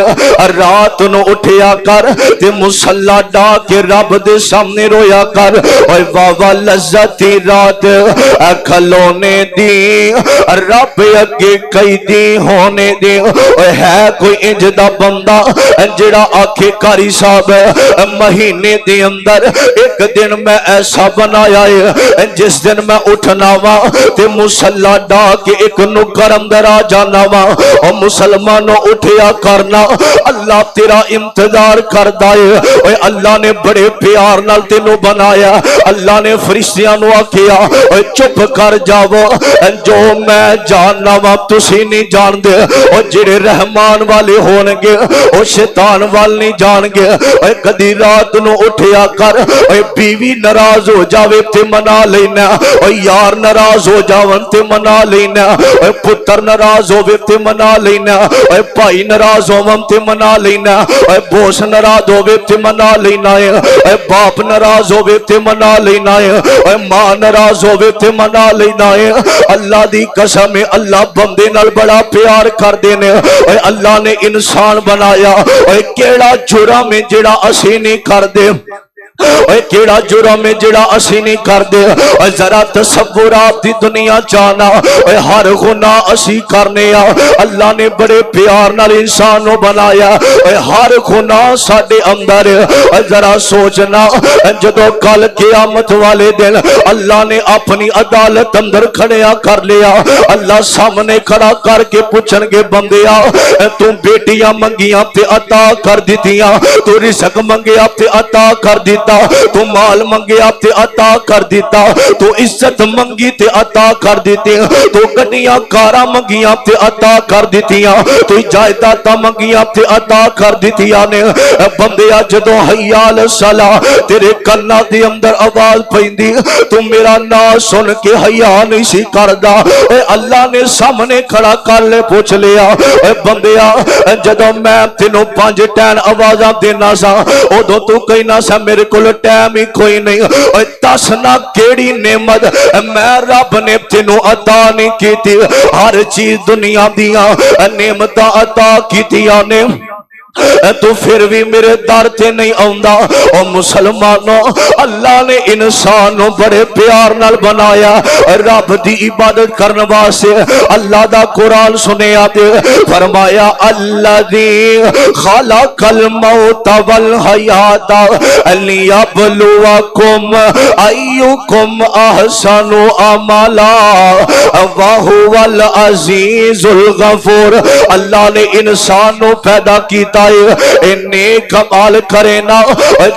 रात नु उठया कर ते मुसल्ला डा के रब दे सामने रोया कर, ओए वावा लज्जती रात खलोने दी रब अगे कैदी होने दे। ओए है कोई इंज दा बंदा जेड़ा आखे कारी साहब महीने दे अंदर एक दिन मैं ऐसा बनाया है जिस दिन मैं उठना वा ते मुसल्ला डा के एक नुकर अंदर आ जाना वा। और मुसलमानों उठया करना, अल्लाह तेरा इंतजार करदा है। ओए अल्लाह ने बड़े प्यार नाल तेनू बनाया, अल्लाह ने फरिश्तियां नु आखिया ओए चुप कर जावो, जो मैं जानना वा तुसी नहीं जानदे। और जेड़े रहमान वाले होणगे ओ शैतान वाल नहीं जानगे। ओए कदी रात नु उठया कर, ओए बीवी नाराज हो जावे ते मना लेना, ओए यार नाराज हो जावन ते मना लेना, पुत्र नाराज होवे ते मना लेना, भाई नाराज होवन ते मना लेना, बोस नाराज होवे ते मना लेना है, बाप नाराज होवे ते मना लेना है, मां नाराज होवे ते मना लेना है। अल्लाह दी कसम है अल्लाह बंदे नाल बड़ा प्यार करदे ने। अल्लाह ने इंसान बनाया, केड़ा जुर्म है जेड़ा असी नहीं करदे, केड़ा जुर्म है जेड़ा असी नहीं करदे। जरा तसव्वुर आप दी दुनिया जाना, हर गुनाह असी करने आ। अल्लाह ने बड़े प्यार नाल इंसान को बनाया, हर गुनाह साडे अंदर। जरा सोचना जदों कल क़यामत वाले दिन अल्लाह ने अपनी अदालत अंदर खड़िया कर लिया, अल्लाह सामने खड़ा करके पूछणगे बंदिया तू बेटियां मंगियां ते अता कर दित्तियां, तू रिज़्क मंगिया ते अता कर दिता, तू माल मंगिया ते अता कर दिता, तू इज्जत मंगी ते अता कर दिती, तू गड्डियां कारां मंगिया ते अता कर दित्तियां, तू जायदाद मंगिया ते अता कर दित्तियां ने। बंदिया जदों हयाल सला तेरे कन्ना दे अंदर आवाज पैंदी, तू मेरा नाम सुन के हया नहीं सी करदा। अल्लाह ने सामने खड़ा कर ले पूछ लिया, बंदिया जदों मैं तेनों 5 टाइम आवाज़ां देना सा उदों तू कहना सा मेरे को टाइम ही कोई नहीं। दस ना केड़ी नेमत मैं रब ने तेनों अता नहीं की, हर चीज दुनिया दिया नेमत अता कीतियां ने, तू फिर भी मेरे दर ते नहीं आउंदा। ओ मुसलमानों अल्लाह ने इंसान को बड़े प्यार नाल बनाया, रब दी इबादत करने वास्ते। अल्लाह दा कुरान सुनिया ते फरमाया अल्लज़ी खलक़ल मौत वल हयात लियब्लुवकुम अय्युकुम अहसनु अमला व हुवल अज़ीज़ुल गफूर। अल्लाह ने इंसान को पैदा किया नेक कमाल करे ना,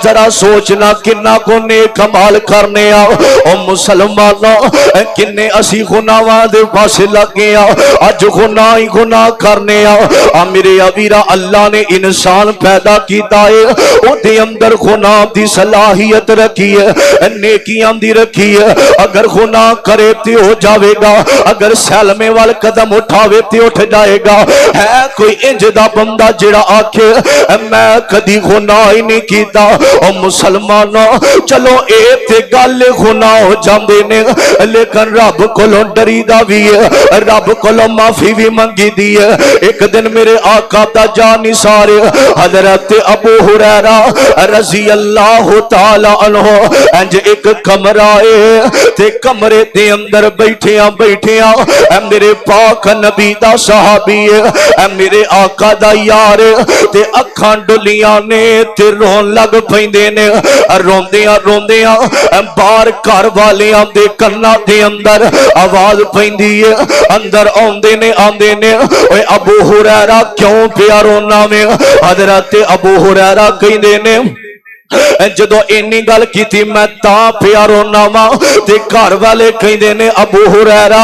जरा सोचना किन्ना को नेक कमाल करने आ। ओ मुसलमानों किन्ने असी गुनाहां दे पासे लगे आ, अज गुनाह ही गुनाह करने आ। मेरे अवीरा अल्लाह ने इंसान पैदा किया है, ओदे अंदर गुनाह दी सलाहियत रखी है, नेकियां दी रखी है। अगर गुनाह करे तो हो जाएगा, अगर सलमे वाल कदम उठावे तो उठ जाएगा। है कोई इंज दा बंदा जेड़ा आखे मैं कदी गुनाह ही नहीं कीता। और मुसलमानों चलो ए ते गल गुनाह हो जांदे ने, लेकिन रब कोलों डरीदा भी है, रब कोलों माफी भी मंगी दी है। एक दिन मेरे आका दा जान सारे हजरत अबू हुरैरा रजी अल्लाह तआला अन्हु इंज एक कमरा है ते कमरे दे अंदर बैठिया बैठिया मेरे पाक नबी दा सहाबी है, मेरे आका दा यार ते अखां डुलियां ने ते रोन लग पैंदे ने। रोंदियां रोंदियां बाहर घर वालियां दे कन्नां दे अंदर आवाज पैंदी है। अंदर आंदे ने ओए अबू हुरैरा क्यों पिया रोना में। हजरत अबू हुरैरा कहंदे ने जदों इन्नी गल की मैं तां पिया रोना वा ते घर वाले कहंदे ने अबू हुरैरा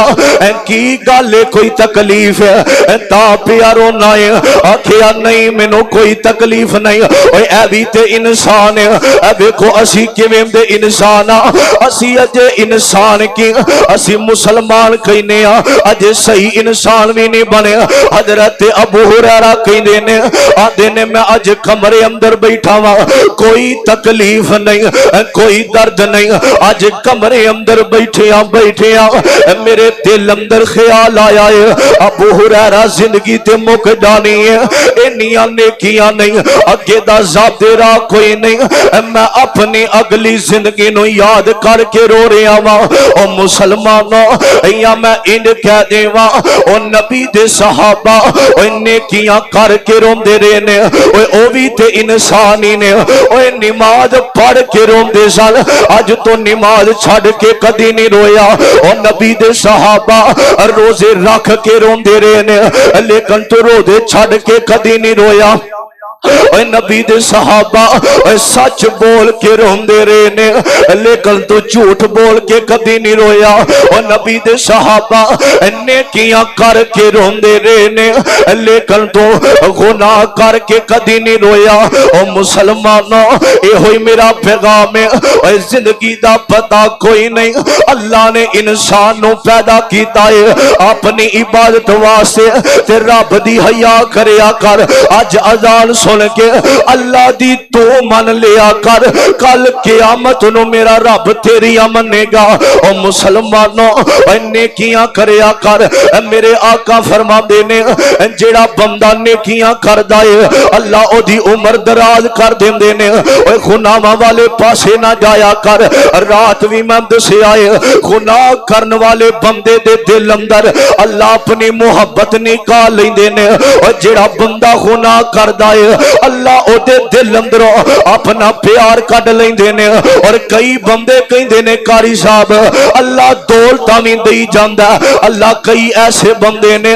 की गल है कोई तकलीफ है तां पिया रोना है। आखिया नहीं मैनू कोई तकलीफ नहीं। ओए ऐ भी ते इंसान है। ऐ देखो असी किवें दे इंसान आ। असी अजे इंसान की असी मुसलमान कहने आ अजे सही इंसान भी नहीं बने। हजरत अबू हुरैरा कहंदे ने आंदे ने मैं अज कमरे अंदर बैठा वा कोई तकलीफ नहीं कोई दर्द नहीं। आज कमरे अंदर बैठे मेरे दिल अंदर ख्याल आया है अबू हुरैरा जिंदगी ते मुक जानी है। इन्नियां नेकियां नहीं अगे दा ज़ाते राह कोई नहीं। मैं अपनी अगली जिंदगी नू याद करके रो रहा वा। ओ मुसलमानों या मैं इंज कह देवा ओ नबी दे सहाबा ओ नेकियां करके रोंदे रहे ने। ओ भी ते इंसान ही ने। ओए नमाज पढ़ के रोंदे सन अज तो नमाज छड़ के कदी नहीं रोया। और नबी दे सहाबा रोजे रख के रोंदे रहे ने लेकिन तो रोजे छड़ के कदी नहीं रोया। नबी दे सहाबा सच बोल के रोंदे रहे ने लेकिन तो झूठ बोल के कदी नहीं रोया। और नबी दे सहाबा नेकियां करके रोंदे रहे ने लेकिन तो गुनाह करके कदी नहीं रोया। और मुसलमानों ये मेरा पैगाम है जिंदगी दा पता कोई नहीं। अल्लाह ने इंसान नू पैदा किया है अपनी इबादत वास्ते ते रब दी हया करया कर। अज अजान सुन के अल्लाह दी तू मन लिया कर कल क़यामत नू मेरा रब तेरिया मनेगा। और मुसलमानों नेकियां करया कर। मेरे आका फरमाते ने जेड़ा बंदा नेकियां करदा है अल्लाह ओदी उम्र दराज कर देंदे ने। ओए गुनाहां वाले पासे ना जाया कर। रात भी मैं दसिया है गुनाह करने वाले बंदे दे दिल अंदर अल्लाह अपनी मुहब्बत निकाल लेंदे ने। और जेड़ा बंदा गुनाह करदा है अल्लाह ओदे दिल अंदरों अपना प्यार कढ लेंदे ने। और कई बंदे कहंदे ने कारी साहब अल्लाह दौलत भी देई जांदा। अल्लाह कई ऐसे बंदे ने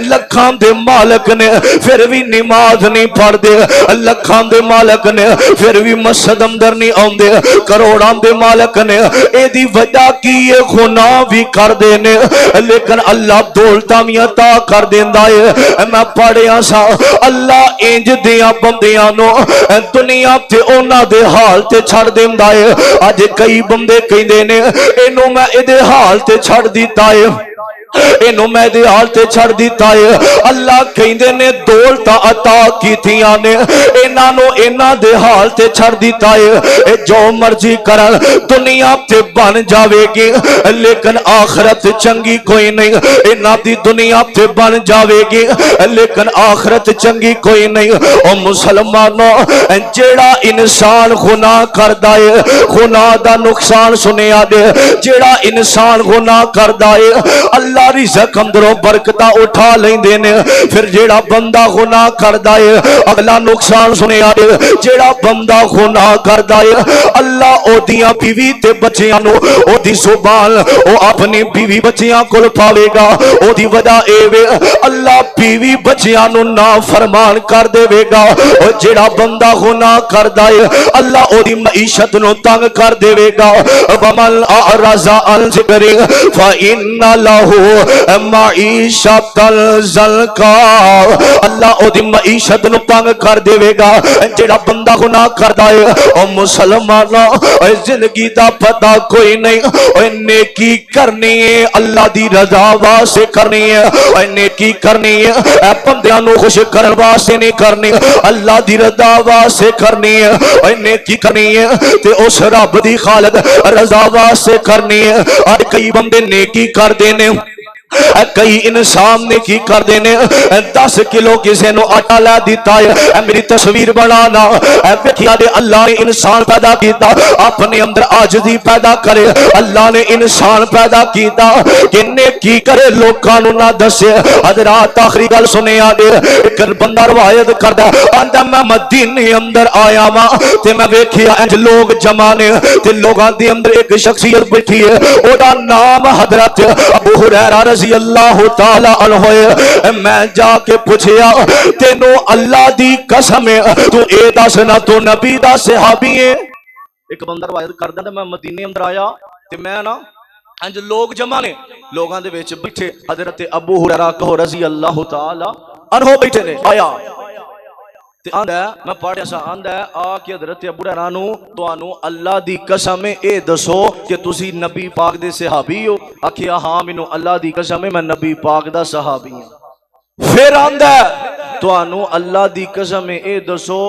लखां दे मालक ने फिर भी नमाज नहीं पढ़दे। लखां दे मालक ने फिर भी मस्जिद अंदर नहीं आउंदे। करोड़ां दे मालक ने एदी वजह की ये गुनाह भी करदे ने लेकिन अल्लाह दौलतां भी अता कर देंदा है। मैं पढ़िया सा अल्लाह इंज दियां बंदियां नू दुनिया ते उन्हां दे हाल ते छड़ देंदा है। अज कई बंदे कहंदे ने इनू मैं इहदे हाल ते छड़ दिता है इनू मैं दे हाल ते छड़ दिता है। अल्लाह कहंदे ने दौलत अता कीतियां ने इन्हां नू इन्हां दे हाल ते छड़ दिता है। जो मर्जी करन दुनिया ते बन जावेगी लेकिन आखरत चंगी कोई नहीं। इन्हां दी दुनिया ते बन जावेगी लेकिन आखरत चंगी कोई नहीं। ओ मुसलमानों जेड़ा इंसान गुनाह करदा है गुनाह दा नुकसान सुनिया दे। जेड़ा इंसान गुनाह करदा है अल्लाह रिज़्क़ अंदरों बरकतां उठा लेंदे ने। फिर जेड़ा बंदा गुनाह करदा है अगला नुकसान सुनिया दे। जेड़ा बंदा गुनाह करदा है अल्लाह ओदियां बीवी ते बच्चियां नू ओदी जुबान ओ अपनी बीवी बच्चियां कोल पावेगा। ओदी वजह ए वे अल्लाह बीवी बच्चियां नू ना फरमान कर देवेगा। और जेड़ा बंदा गुनाह करदा है अल्लाह ओदी मईशत नू तंग कर देवेगा। वमन अरज़ा अन ज़िक्री फ़इन्ना लहू मईशतल ज़ल्का। अल्लाह ओदी मईशत नू तंग कर देवेगा जेड़ा बंदा गुनाह करदा है। और मुसलमानों जिंदगी दा पता कोई नहीं। और नेकी करनी है अल्लाह दी रज़ा वास्ते करनी है। और नेकी करनी है बंदियां नू खुश करन वास्ते नहीं करनी अल्लाह दी रज़ा वास्ते करनी है। और नेकी करनी है ते उस रब दी खालक रज़ा वास्ते करनी है। आज कई बंदे नेकी करदे ने कई इंसान ने की कर देने 10 किलो किसी ने आटा ला दिता है। मेरी तस्वीर बनाना देखिया दे अल्लाह ने इंसान पैदा किया अपने अंदर आजदी पैदा करे। अल्लाह ने इंसान पैदा किया किन्ने की करे लोकां नूं ना दसे। हजरात आखिरी गल सुने आदे एक बंदा रवायत करदा आंदा मैं मदीने अंदर आया वा ते मैं वेखिया इंज लोग जमा ने ते लोगां दे अंदर एक शख्सियत बैठी है ओदा नाम हजरत अबू हुरैरा रज़ी अल्लाह ताला अन्हु। मैं जाके पूछया तेनू अल्लाह दी कसम है तू ए दस ना तू नबी दा सहाबी है। एक बंदा रवायत करदा मैं मदीने अंदर आया ते मैं ना इंज लोग जमा ने लोगां दे विच बैठे हजरत अबू हुरैरा कहो रज़ी अल्लाह ताला अन्हु बैठे ने आया ते आंदा मैं पढ़िया सा आंदा आ कि हजरत अबू हुरैरा नू तुहानू अल्लाह दी कसम है ए दसो कि तुसी नबी पाक दे सहाबी हो। आखिया हां मैनू अल्लाह दी कसम है मैं नबी पाक दा सहाबी हां। फिर आंदा तुहानू अल्लाह दी कसम है ए दसो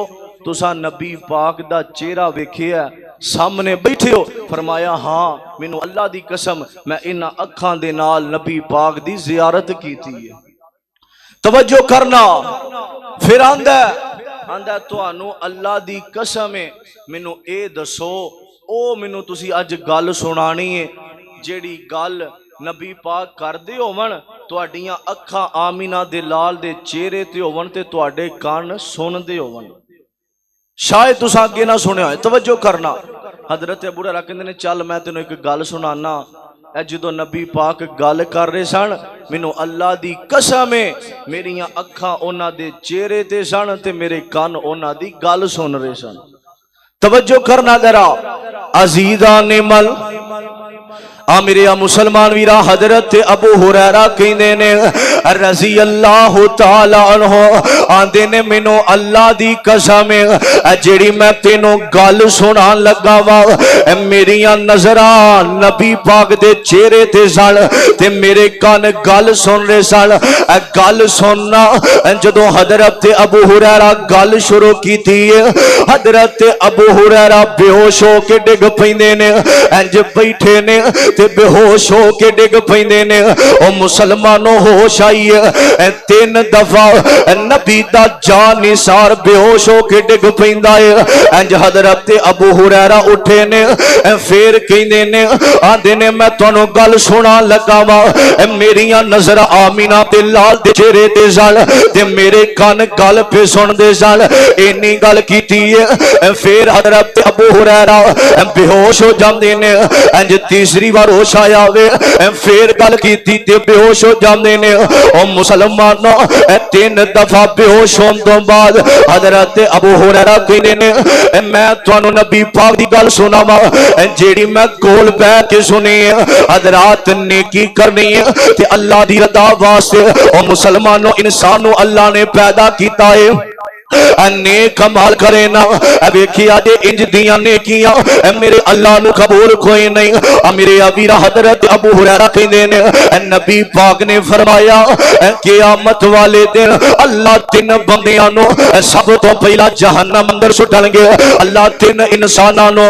तुसा नबी पाक दा चेहरा वेखिया सामने बैठे हो। फरमाया हां मैनू अल्लाह दी कसम मैं इन्हां अखां दे नाल नबी पाक दी जियारत कीती है। तवज्जो करना। फिर आंदा तुहानू अल्लाह दी कसम है मैनू ए दसो ओ मैनू तुसी अज गल सुनानी है जेड़ी गल नबी पाक करदे होवन तुहाडियां अखां आमीना दे लाल दे चेहरे ते होवन ते तुहाडे कान सुनदे होवन। शायद तुसा अगे ना सुनिया है। तवज्जो करना। हजरत अबू हुरैरा कहंदे ने चल मैं तेनों एक गल सुनाना। जो नबी पाक गल कर रहे सन मैनू अल्लाह दी कसम है मेरिया अखां उन्हां दे चेहरे ते सन ते मेरे कान उन्हां दी गल सुन रहे सन। तवज्जो करना जरा अजीजा ने मल आ मेरे मुसलमान वीरा हजरत अबू हुरैरा कहंदे ने रज़ी अल्लाह ताला अन्हु आंदे ने मैनू अल्लाह दी कसम है जेड़ी मैं तेनों गल सुनान लगा वा मेरिया नजरां नबी पाक दे चेहरे ते सन ते मेरे कान गल सुन रहे सन। गल सुनना जदों हजरत अबू हुरैरा गल शुरू कीती हजरत अबू हुरैरा बेहोश हो के डिग पैंदे ने इंज बैठे ने ते बेहोश हो के डिग पैंदे ने। ओ मुसलमानों होश आई है 3 दफा नबी दा जान निसार बेहोश हो के डिग पैंदा है। इंज हजरत अबू हुरैरा उठे ने फिर कहंदे ने आंदे ने मैं तुहानू गल सुना लगा वा मेरिया नजर आमीना ते लाल दे चेहरे ते सन ते मेरे कान गल पे सुनदे सन। इन्नी गल कीती है फिर हजरत अबू हुरैरा बेहोश हो जांदे ने। इंज तीसरी बार होश आया वे फिर गल कीती ते बेहोश हो जांदे ने। ओ मुसलमानों 3 दफा बेहोश होने तो बाद हजरत अबू हुरैरा कहंदे ने मैं तुहानू नबी पाक दी गल सुनावा जेड़ी मैं कोल बैठ के सुनी है। हजरात नेकी करनी है ते अल्लाह दी रदा वास्ते। ओ मुसलमानों इंसान नू अल्लाह ने पैदा कीता है नेक अमल करे ना वेखिया जे इंज दियां नेकियां मेरे अल्लाह नु कबूल कोई नहीं। मेरे अबीरा हजरत अबू हुरैरा कहंदे ने नबी पाक ने फरमाया क़यामत वाले दिन अल्लाह 3 बंदियां नु सब तो पहला जहन्नम अंदर सुटणगे। अल्लाह 3 इंसानां नु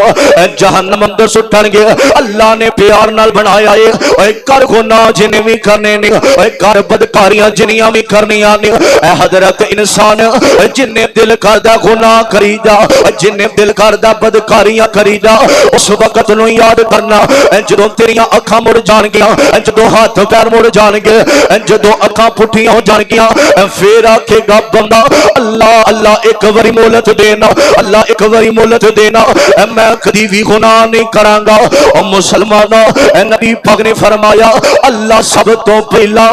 जहन्नम अंदर सुटणगे। अल्लाह ने प्यार नाल बनाया है ओए कर गुनाह जिन्ने भी करने ने ओए कर बदकारियां जिन्नियां भी करनियां ने हजरत इंसान जिन्ने दिल करदा गुनाह करी जा जिन्ने दिल करदा बदकारियां करी जा उस वक्त नूं याद करना जदों तेरियां अखां मुड़ जाणगियां जदों हाथ पैर मुड़ जाणगे जदों अखां पुठियां हो जाणगियां फिर आखेगा बंदा अल्लाह अल्लाह एक बारी मोहलत देना अल्लाह एक बारी मोहलत देना मैं कदी भी गुनाह नहीं करांगा। ओ मुसलमानों नबी पाक ने फरमाया अल्लाह सब तो पहला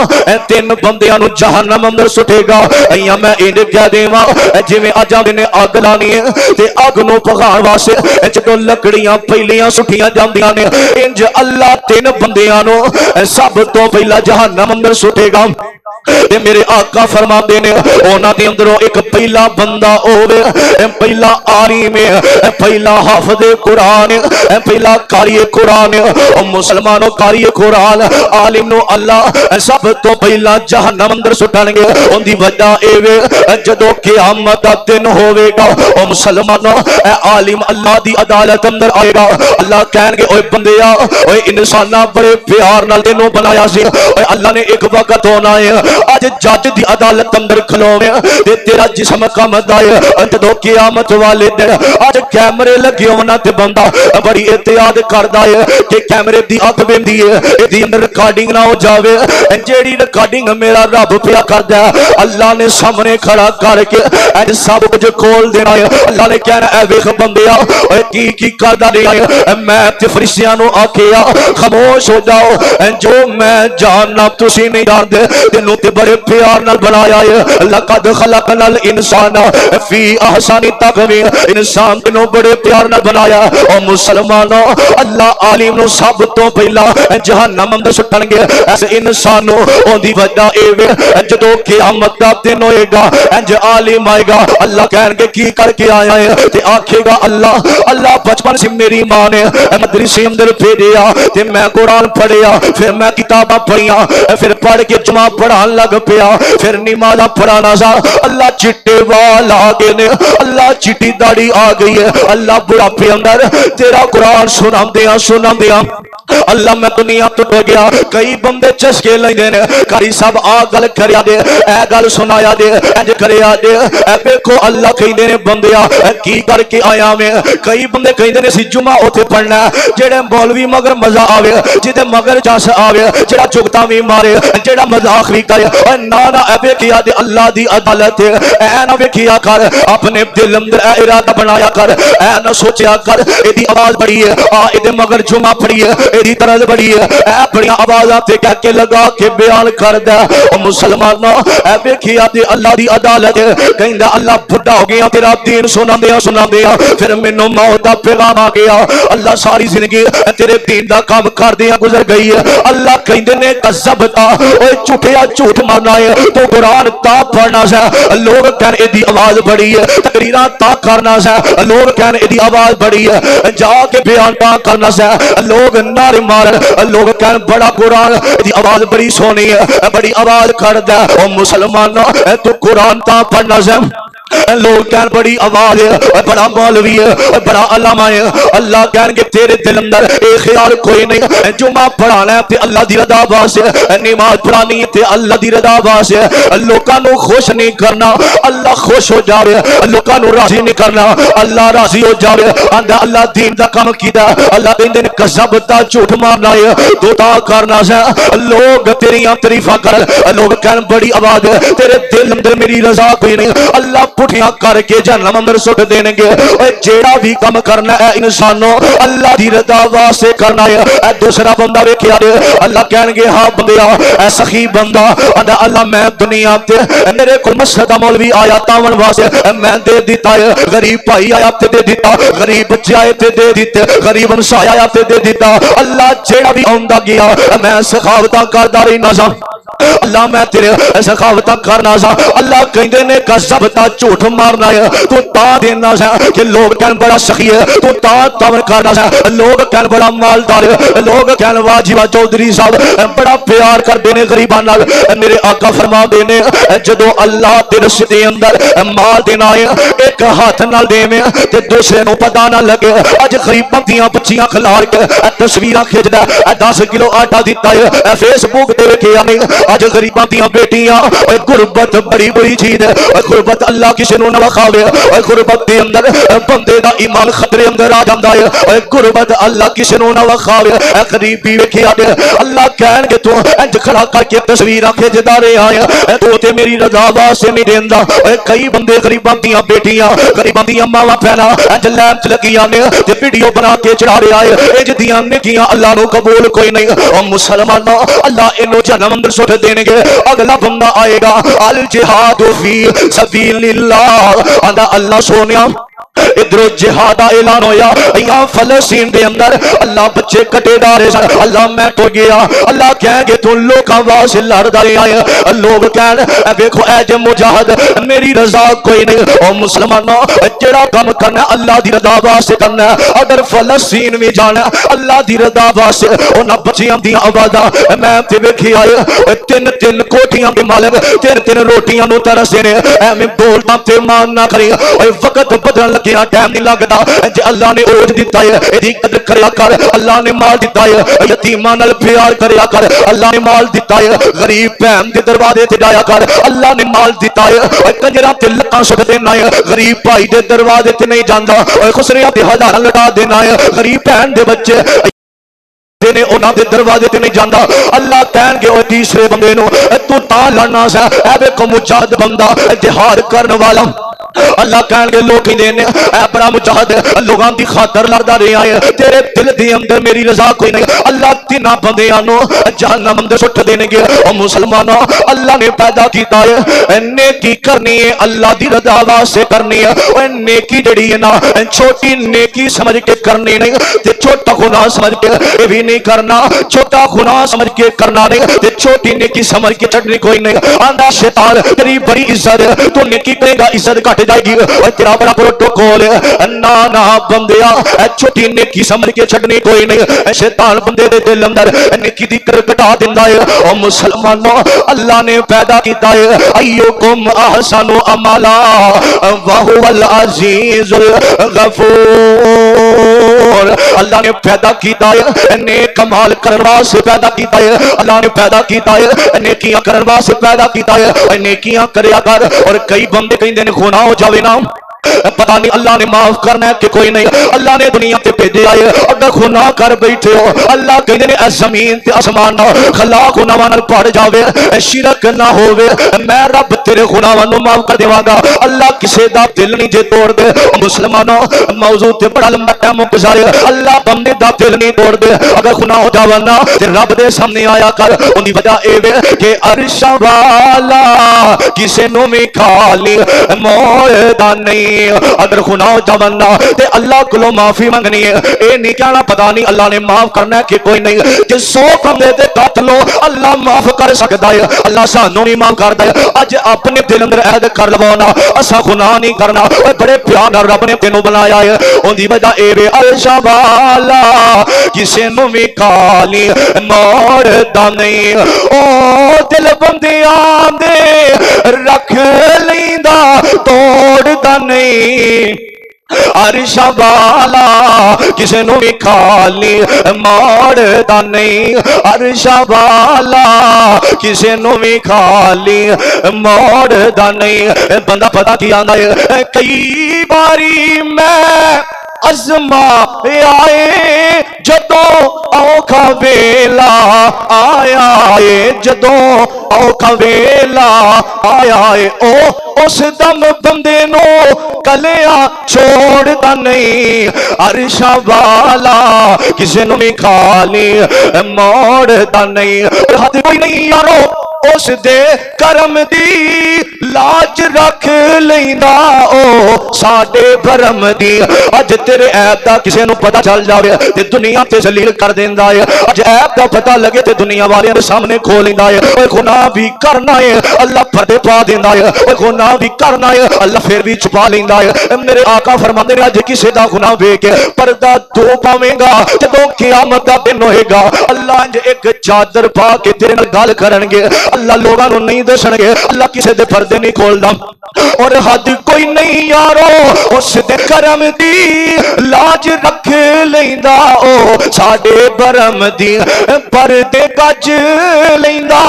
3 बंदियां नूं जहन्नम अंदर सुटेगा। अइयां मैं इंज कह देवां जिवें अज ने अग लानी है ते अग नूं भगाण वास्ते जदों लकड़ियां पहलियां सुटियां जांदियां ने इंज अल्लाह 3 बंदियां नूं सब तो पहला जहन्नम अंदर सुटेगा। ते मेरे आका फरमाते ने उन्हां दे अंदरों एक पहला बंदा होवे, पहला आलिम है, पहला हाफिज कुरान है, पहला कारी कुरान है। ओ मुसलमानों, कारी कुरान आलिम नु अल्लाह सब तो पहला जहन्नम अंदर सुटणगे। उनदी वजह एवे जदों क़यामत दा दिन होवेगा, ओ मुसलमानों आलिम अल्लाह दी अदालत अंदर आएगा। अल्लाह कहणगे ओए बंदिया, ओए इंसाना बड़े प्यार नाल तेनू बनाया सी, ओए अल्लाह ने एक वक्त होना है अज जज दी अदालत अंदर खलोवे ते तेरा जिस्म कमदा है। जदों क़यामत वाले दिन अज कैमरे लगे होना ते बंदा बड़ी एहतियात करदा है कि कैमरे दी अख वेंदी है, इहदी अंदर रिकॉर्डिंग ना हो जावे। जेड़ी रिकॉर्डिंग मेरा रब पिया करदा है, अल्लाह ने सामने खड़ा करके अज सब कुछ खोल देना है। अल्लाह ने कहना है वेख बंदिया ओए की करदा रहा है। मैं ते फरिश्तियां नु आखिया खामोश हो जाओ, जो मैं जानना तुसी नहीं जानदे। तेनू ते बड़े प्यार नाल बनाया है। लक़द खलक़नल इंसाना फी अहसनी तक़वीम, इंसान तेनू बड़े प्यार नाल बनाया। ओ मुसलमानों, अल्लाह आलिम नु सब तो पहला जहन्नम अंदर सुट्टणगे। इस इंसान नु ओंदी वजह एवे जदों क़यामत दा दिन होएगा, इंज आलिम आएगा, अल्लाह कहणगे की करके आया है ते आखेगा अल्लाह बचपन से मेरी मां ने मदरसे अंदर भेजिया ते मैं कुरान पढ़िया, फिर मैं किताबां पढ़िया, फिर पढ़ के जुमा पढ़ान लग पिया, फिर नमाज़ां पढ़ाना सा। अल्लाह चिट्टे वाल आ गए ने, अल्लाह चिट्टी दाढ़ी आ गई है। अल्लाह बुढ़ापे अंदर तेरा कुरान सुनांदिया अल्लाह मैं दुनिया तो टुट गया। कई बंदे चस्के लेंदे ने, कारी साहब आ गल करया दे, ए गल सुनाया दे, इंज करया दे। देखो अल्लाह कहंदे ने बंदिया की करके आया मैं। कई बंदे कहंदे ने सी जुमा उथे पढ़ना, जेड़े मौलवी मगर मजा आवे, जिदे मगर जस आवे, जेड़ा जुगता भी मारे, जेड़ा मजाक भी करे, और ना वेखिया दे अल्लाह दी अदालत है। ऐ ना वेखिया कर, अपने दिल अंदर ऐ इरादा बनाया कर, ऐ ना सोचा कर एदी आवाज बड़ी है, आ एदे मगर जुमा पड़ी है, एदी तरज बड़ी है, ऐ बड़ी आवाज़ां ते कह के लगा के बयान करदा। ओ मुसलमानों, ऐ वेखिया दे अल्लाह दी अदालत है। कहंदा अल्लाह बुढ़ा हो गया, तेरा दीन सुनांदिया फिर मैनू मौत दा पैगाम आ गया। अल्लाह सारी जिंदगी तेरे दीन दा काम करदियां गुजर गई है। अल्लाह कहंदे ने कज़्ज़बता, ओए झूठिया झूठ मारना है तो कुरान ता पढ़ना सा। लोग कहन एदी आवाज बड़ी है, तकरीरां ता करना सा। लोग कहन एदी आवाज बड़ी है, जाके बयान ता करना सा। लोग नारे मारन, लोग कहन बड़ा कुरान एदी आवाज बड़ी सोहनी है, बड़ी आवाज करदा। ओ मुसलमानों, तू कुरान ता पढ़ना सा। लोग कहन बड़ी आवाज है, बड़ा मौलवी है, बड़ा अल्लामा है। अल्लाह कहनगे तेरे दिल अंदर एक ख्याल कोई नहीं, जुमा पढ़ाना है ते अल्लाह दी रज़ा वास्ते, नमाज पढ़ानी है ते अल्लाह दी रज़ा वास्ते। लोकां नू खुश नहीं करना, अल्लाह खुश हो जावे। लोकां नू राजी नहीं करना, अल्लाह राजी हो जावे। आंदा अल्लाह दीन दा काम कीता, अल्लाह कहंदे ने कज़्ज़बता झूठ मारना है तो ता करना सा। लोग तेरियां तारीफां कर, लोग कहन बड़ी आवाज है, तेरे दिल अंदर मेरी रज़ा कोई नहीं। अल्लाह पुठिया करके जहन्नम अंदर सुट देंगे। जेड़ा भी काम करना है इंसानों अल्लाह दी रज़ा वास्ते करना है। दूसरा बंदा वेखिया दे, अल्लाह कहणगे हाँ बंदिया ऐ सखी बंदा, अल्लाह मैं दुनिया ते मेरे को मस्जिद दा मौलवी आया तावन वास्ते मैं दे दिता है, गरीब भाई आया ते दे दिता, गरीब बच्चे आए ते दे दिते, गरीब हमसाया आया ते दे दिता। अल्लाह जेड़ा भी आंदा गया मैं सखावतां करदा रहना सा। अल्लाह मैं तेरे सखावत करना सा। अल्लाह कहंदे ने कज़्ज़बता झूठ मारना है तू ता देना सा कि लोग कहन बड़ा सखी है, तू ता तवन करना सा। लोग कहन बड़ा मालदार है, लोग कहन वाह जी वाह चौधरी साहब बड़ा प्यार करदे ने गरीबां नाल। मेरे आका फरमांदे ने जदों अल्लाह तेरे सिदे अंदर माल देना है एक हाथ नाल देवे ते दूसरे नूं पता ना लगे। अज गरीबां दियां बच्चियां खिलार के तस्वीरां खिचदा 10 किलो आटा दिता है फेसबुक ते वेखिया नहीं। अज गरीबां दियां बेटियां, गुरबत बड़ी बुरी चीज है। गुरबत अल्लाह किसी नूं ना विखावे, गुरबत दे अंदर बंदे दा ईमान खतरे अंदर आ जांदा है। गुरबत अल्लाह किसी नूं ना विखावे। गरीबी वेखिया दे, अल्लाह कहणगे तू इंज खड़ा करके तस्वीरां खिचदा रहा है, तू ते मेरी रज़ा वास्ते नहीं देंदा। कई बंदे गरीबां दियां बेटियां, गरीबां दियां मावां भैणां इंज लैन च लगियां ने ते वीडियो बना के चढ़ा रहा है। इंज दियां नेकियां अल्लाह नूं कबूल कोई नहीं। ओ मुसलमानों, अल्लाह इन्हू जहन्नम अंदर सुट देंगे। अगला बंदा आएगा अल जिहाद फी सबीलिल्लाह, आंदा अल्लाह सोनिया इधरों जिहाद दा ऐलान होया यहाँ फलस्तीन दे अंदर अल्लाह बच्चे कटे डारे सन अल्लाह मैं तो गया अल्लाह कहेंगे तू लोकां वास्ते लड़दा आए लोग कहन देखो ऐ जे मुजाहिद मेरी रजा कोई नहीं ओ मुसलमानों जेड़ा काम करना अल्लाह दी रजा वास्ते करना अगर फलस्तीन में जाना अल्लाह दी रजा वास्ते उन्हां बच्चियां दी आवाज़ां मैं ते वेखी आए तीन तीन कोठियां दे मालिक तीन तीन रोटियां नूं तरसदे ने एवें बोलदा ते मान ना करी ओए वक्त बदलण लग्या टाइम नहीं लगदा जे अल्लाह ने ओज दिता है एदी कदर करया कर अल्लाह ने माल दिता है यतीमां नाल प्यार करया कर अल्लाह ने माल दिता है गरीब भैन दे दरवाजे ते जाया कर अल्लाह ने माल दिता है ओए कंजरा ते लक्कां सुख देना है गरीब भाई दे दरवाजे ते नहीं जांदा ओए खुसरिया ते हज़ारां लटा देना है गरीब भैन दे बच्चे ने उन्हां दे दरवाजे ते नहीं जांदा अल्लाह कहणगे ओए तीसरे बंदे नु तू तां लड़ना सा ऐ वेखो मुजाहिद बंदा जिहाद करन वाला अल्लाह कहणगे लोग ही देने ऐ बड़ा मुजाहिद लोगां दी खातर लड़दा रहा है तेरे दिल दे अंदर मेरी रजा कोई नहीं अल्लाह तिन्हां बंदियां नु जहन्नम अंदर सुट देणगे ओ मुसलमानों अल्लाह ने पैदा कीता है नेकी करनी है अल्लाह दी रजा वास्ते करनी है ओए नेकी जड़ी है ना छोटी नेकी समझ के करनी नहीं ते छोटा गुनाह समझ के ये भी नहीं करना छोटा गुनाह समझ के करना नहीं ते छोटी नेकी समझ के छड़नी कोई नहीं आंदा शैतान तेरी बड़ी इज्जत तू नेकी करेगा इज्जत घट जाएगी और तेरा बड़ा प्रोटोकॉल है ना ना बंदिया छोटी नेकी समझ के छड़नी कोई नहीं शैतान बंदे दे दिल अंदर नेकी दी कर कटा दिंदा है ओ मुसलमानों अल्लाह ने पैदा कीता है अय्युकुम अहसनु अमला व हुवल अजीजुल गफूर अल्लाह ने पैदा कीता है नेक कमाल करन वास्ते पैदा कीता है अल्लाह ने पैदा कीता है नेकियां करन वास्ते पैदा कीता है नेकियां करया कर और कई बंदे कहंदे ने गुनाह हो जावे ना पता नहीं अल्लाह ने माफ करना है कि कोई नहीं अल्लाह ने दुनिया ते भेजे आए अगर गुनाह कर बैठे हो अल्लाह कहते ने जमीन ते आसमान ना खला गुनाहां नाल पड़ जावे शिरक ना होवे मैं रब तेरे गुनाहां नु माफ कर देवांगा अल्लाह किसे दा दिल नहीं जे तोड़ दे मुसलमानों मौजू ते बड़ा लंबा टाइम गुजारे अल्लाह बंदे दा दिल नहीं तोड़ दे अगर गुनाह हो जावे ना ते रब दे सामने आया कर उनकी वजह ए वे कि अरश वाला किसे नु भी खाली मोड़दा नहीं अगर गुनाह हो जावना ते अल्लाह कोलों माफी मंगनी है ए नहीं कहना पता नहीं अल्लाह ने माफ करना है कि कोई नहीं जे 100 बंदे ते कट लो अल्लाह माफ कर सकता है अल्लाह सानू नहीं माफ करदा है अज अपने दिल अंदर ऐद कर लवो ना असा गुनाह नहीं करना ओए बड़े प्यार नाल रब ने तेनू बनाया है उनदी वजह ए वे अर्शा वाला किसे नु भी खाली मोड़दा नहीं ओ दिल बंदियां दे रख लैंदा तोड़दा नहीं अरश वाला किसे नु भी खाली मोड़दा नहीं अरश वाला किसे नु भी खाली मोड़दा नहीं बंदा पता की आंदा है कई बारी मैं अज़मा आए जदों औखा वेला आया है जदों औखा वेला आया है ओ उस दम बंदे नो कलिया छोड़दा नहीं अरश वाला किसे नु भी खाली मोड़दा नहीं हद कोई नहीं यारो उस दे करम दी लाज रख लैंदा ओ साडे भरम दी अज तेरे ऐब दा किसे नु पता चल जावे ते दुनिया ते जलील कर देंदा है अज ऐब दा पता लगे ते दुनिया वाले दे सामने खो लेंदा है ओए गुनाह भी करना है अल्लाह पर्दे पा देंदा है ओए गुनाह भी करना है अल्लाह फिर भी छुपा लेंदा है मेरे आका फरमांदे ने अज किसे दा गुनाह वेख के पर्दा तू पावेंगा जदों क़यामत दा दिन होएगा अल्लाह इंज एक चादर पा के तेरे नाल गल करनगे अल्लाह लोगां नु नहीं दसणगे अल्लाह किसे दे पर्दे नहीं खोलदा और हद कोई नहीं यारो उस दे करम दी लाज रख लैंदा ओ साडे भरम दी पर्दे गज लैंदा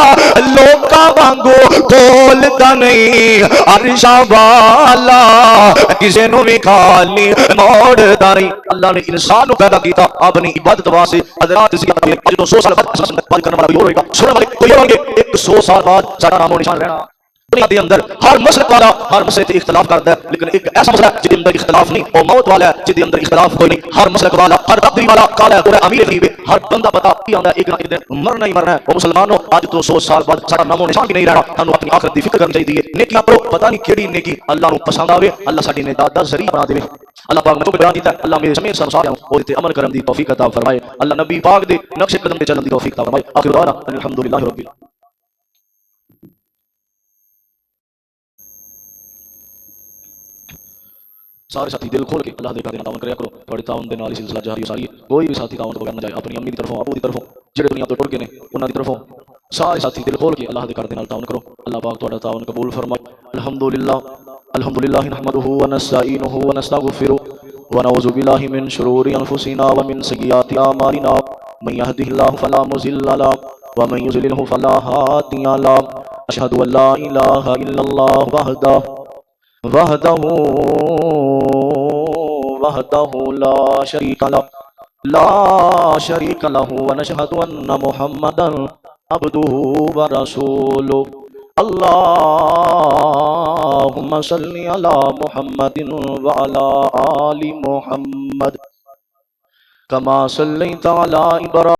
लोकां वांगू बोलदा नहीं अरश वाला किसे नु भी खाली मोड़दा नहीं अल्लाह ने इंसान नु पैदा कीता अपनी इबादत वास्ते हज़रात जो 100 साल बाद करने वाला भी होएगा सुनने वाले कोई होंगे 100 साल बाद साडा नामो निशान रहना दुनिया के अंदर हर मसलक वाला हर मसले से इख्तलाफ करता है, लेकिन एक ऐसा मसला है जिसके अंदर इख्तलाफ नहीं, वो मौत वाला है जिसके अंदर इख्तलाफ कोई नहीं। हर मसलक वाला हर कदरी वाला काला है अमीर गरीब है, हर बंदा पता ही आंदा एक ना एक दिन मरना ही मरना है। वो मुसलमानों आज तो 100 साल बाद सारा नामो निशान भी नहीं रहना, ਸਾਨੂੰ अपनी आखिरत की फिक्र करनी चाहिए। नेकियां करो, पता नहीं केड़ी नेकी अल्लाह ਨੂੰ पसंद आवे, अल्लाह साडी निजात दा जरिया बना देवे। अल्लाह पाक ने जो बयान किया अल्लाह मेरे समेत सारे और इते अमल करने दी तौफीक अता फरमाए। अल्लाह नबी पाक दे नक्शे कदम पे चलने दी तौफीक अता फरमाए। आखिर दुआ अल्हम्दुलिल्लाह रब्बिल सारे साथी दिल खोल के अल्लाह दे करदे तावन करया करो। थोड़े तावन दे नाल ही सिलसिला जारी हो सारी है। कोई भी साथी तावन तो बगैर ना जाए, अपनी अम्मी दी तरफों अबू दी तरफों जेड़े दुनिया तो टुर गए ने उन्हां दी तरफों सारे साथी दिल खोल के अल्लाह दे करदे नाल तावन करो। अल्लाह पाक तुहाडा तावन कबूल फरमाए। अल्हम्दुलिल्लाह अल्हम्दुलिल्लाह नहमदुहु व नस्तईनुहु व नस्तगफिरुहु व नऊज़ु बिल्लाहि मिन शुरूरि अनफुसिना व मिन सय्यिआति अमालिना मन यहदिहिल्लाहु फला मुज़िल्ल लहु व मन युज़लिलहु फला हादिय लहु अशहदु अन ला इलाहा इल्लल्लाह वहदहु ला शरीका लहु व नशहदु अन्न मुहम्मदन अब्दुहु व रसूलुहु। अल्लाहुम्मा सल्लि अला मुहम्मदिन व अला आलि मुहम्मद कमा सल्लैता अला इब्राहीम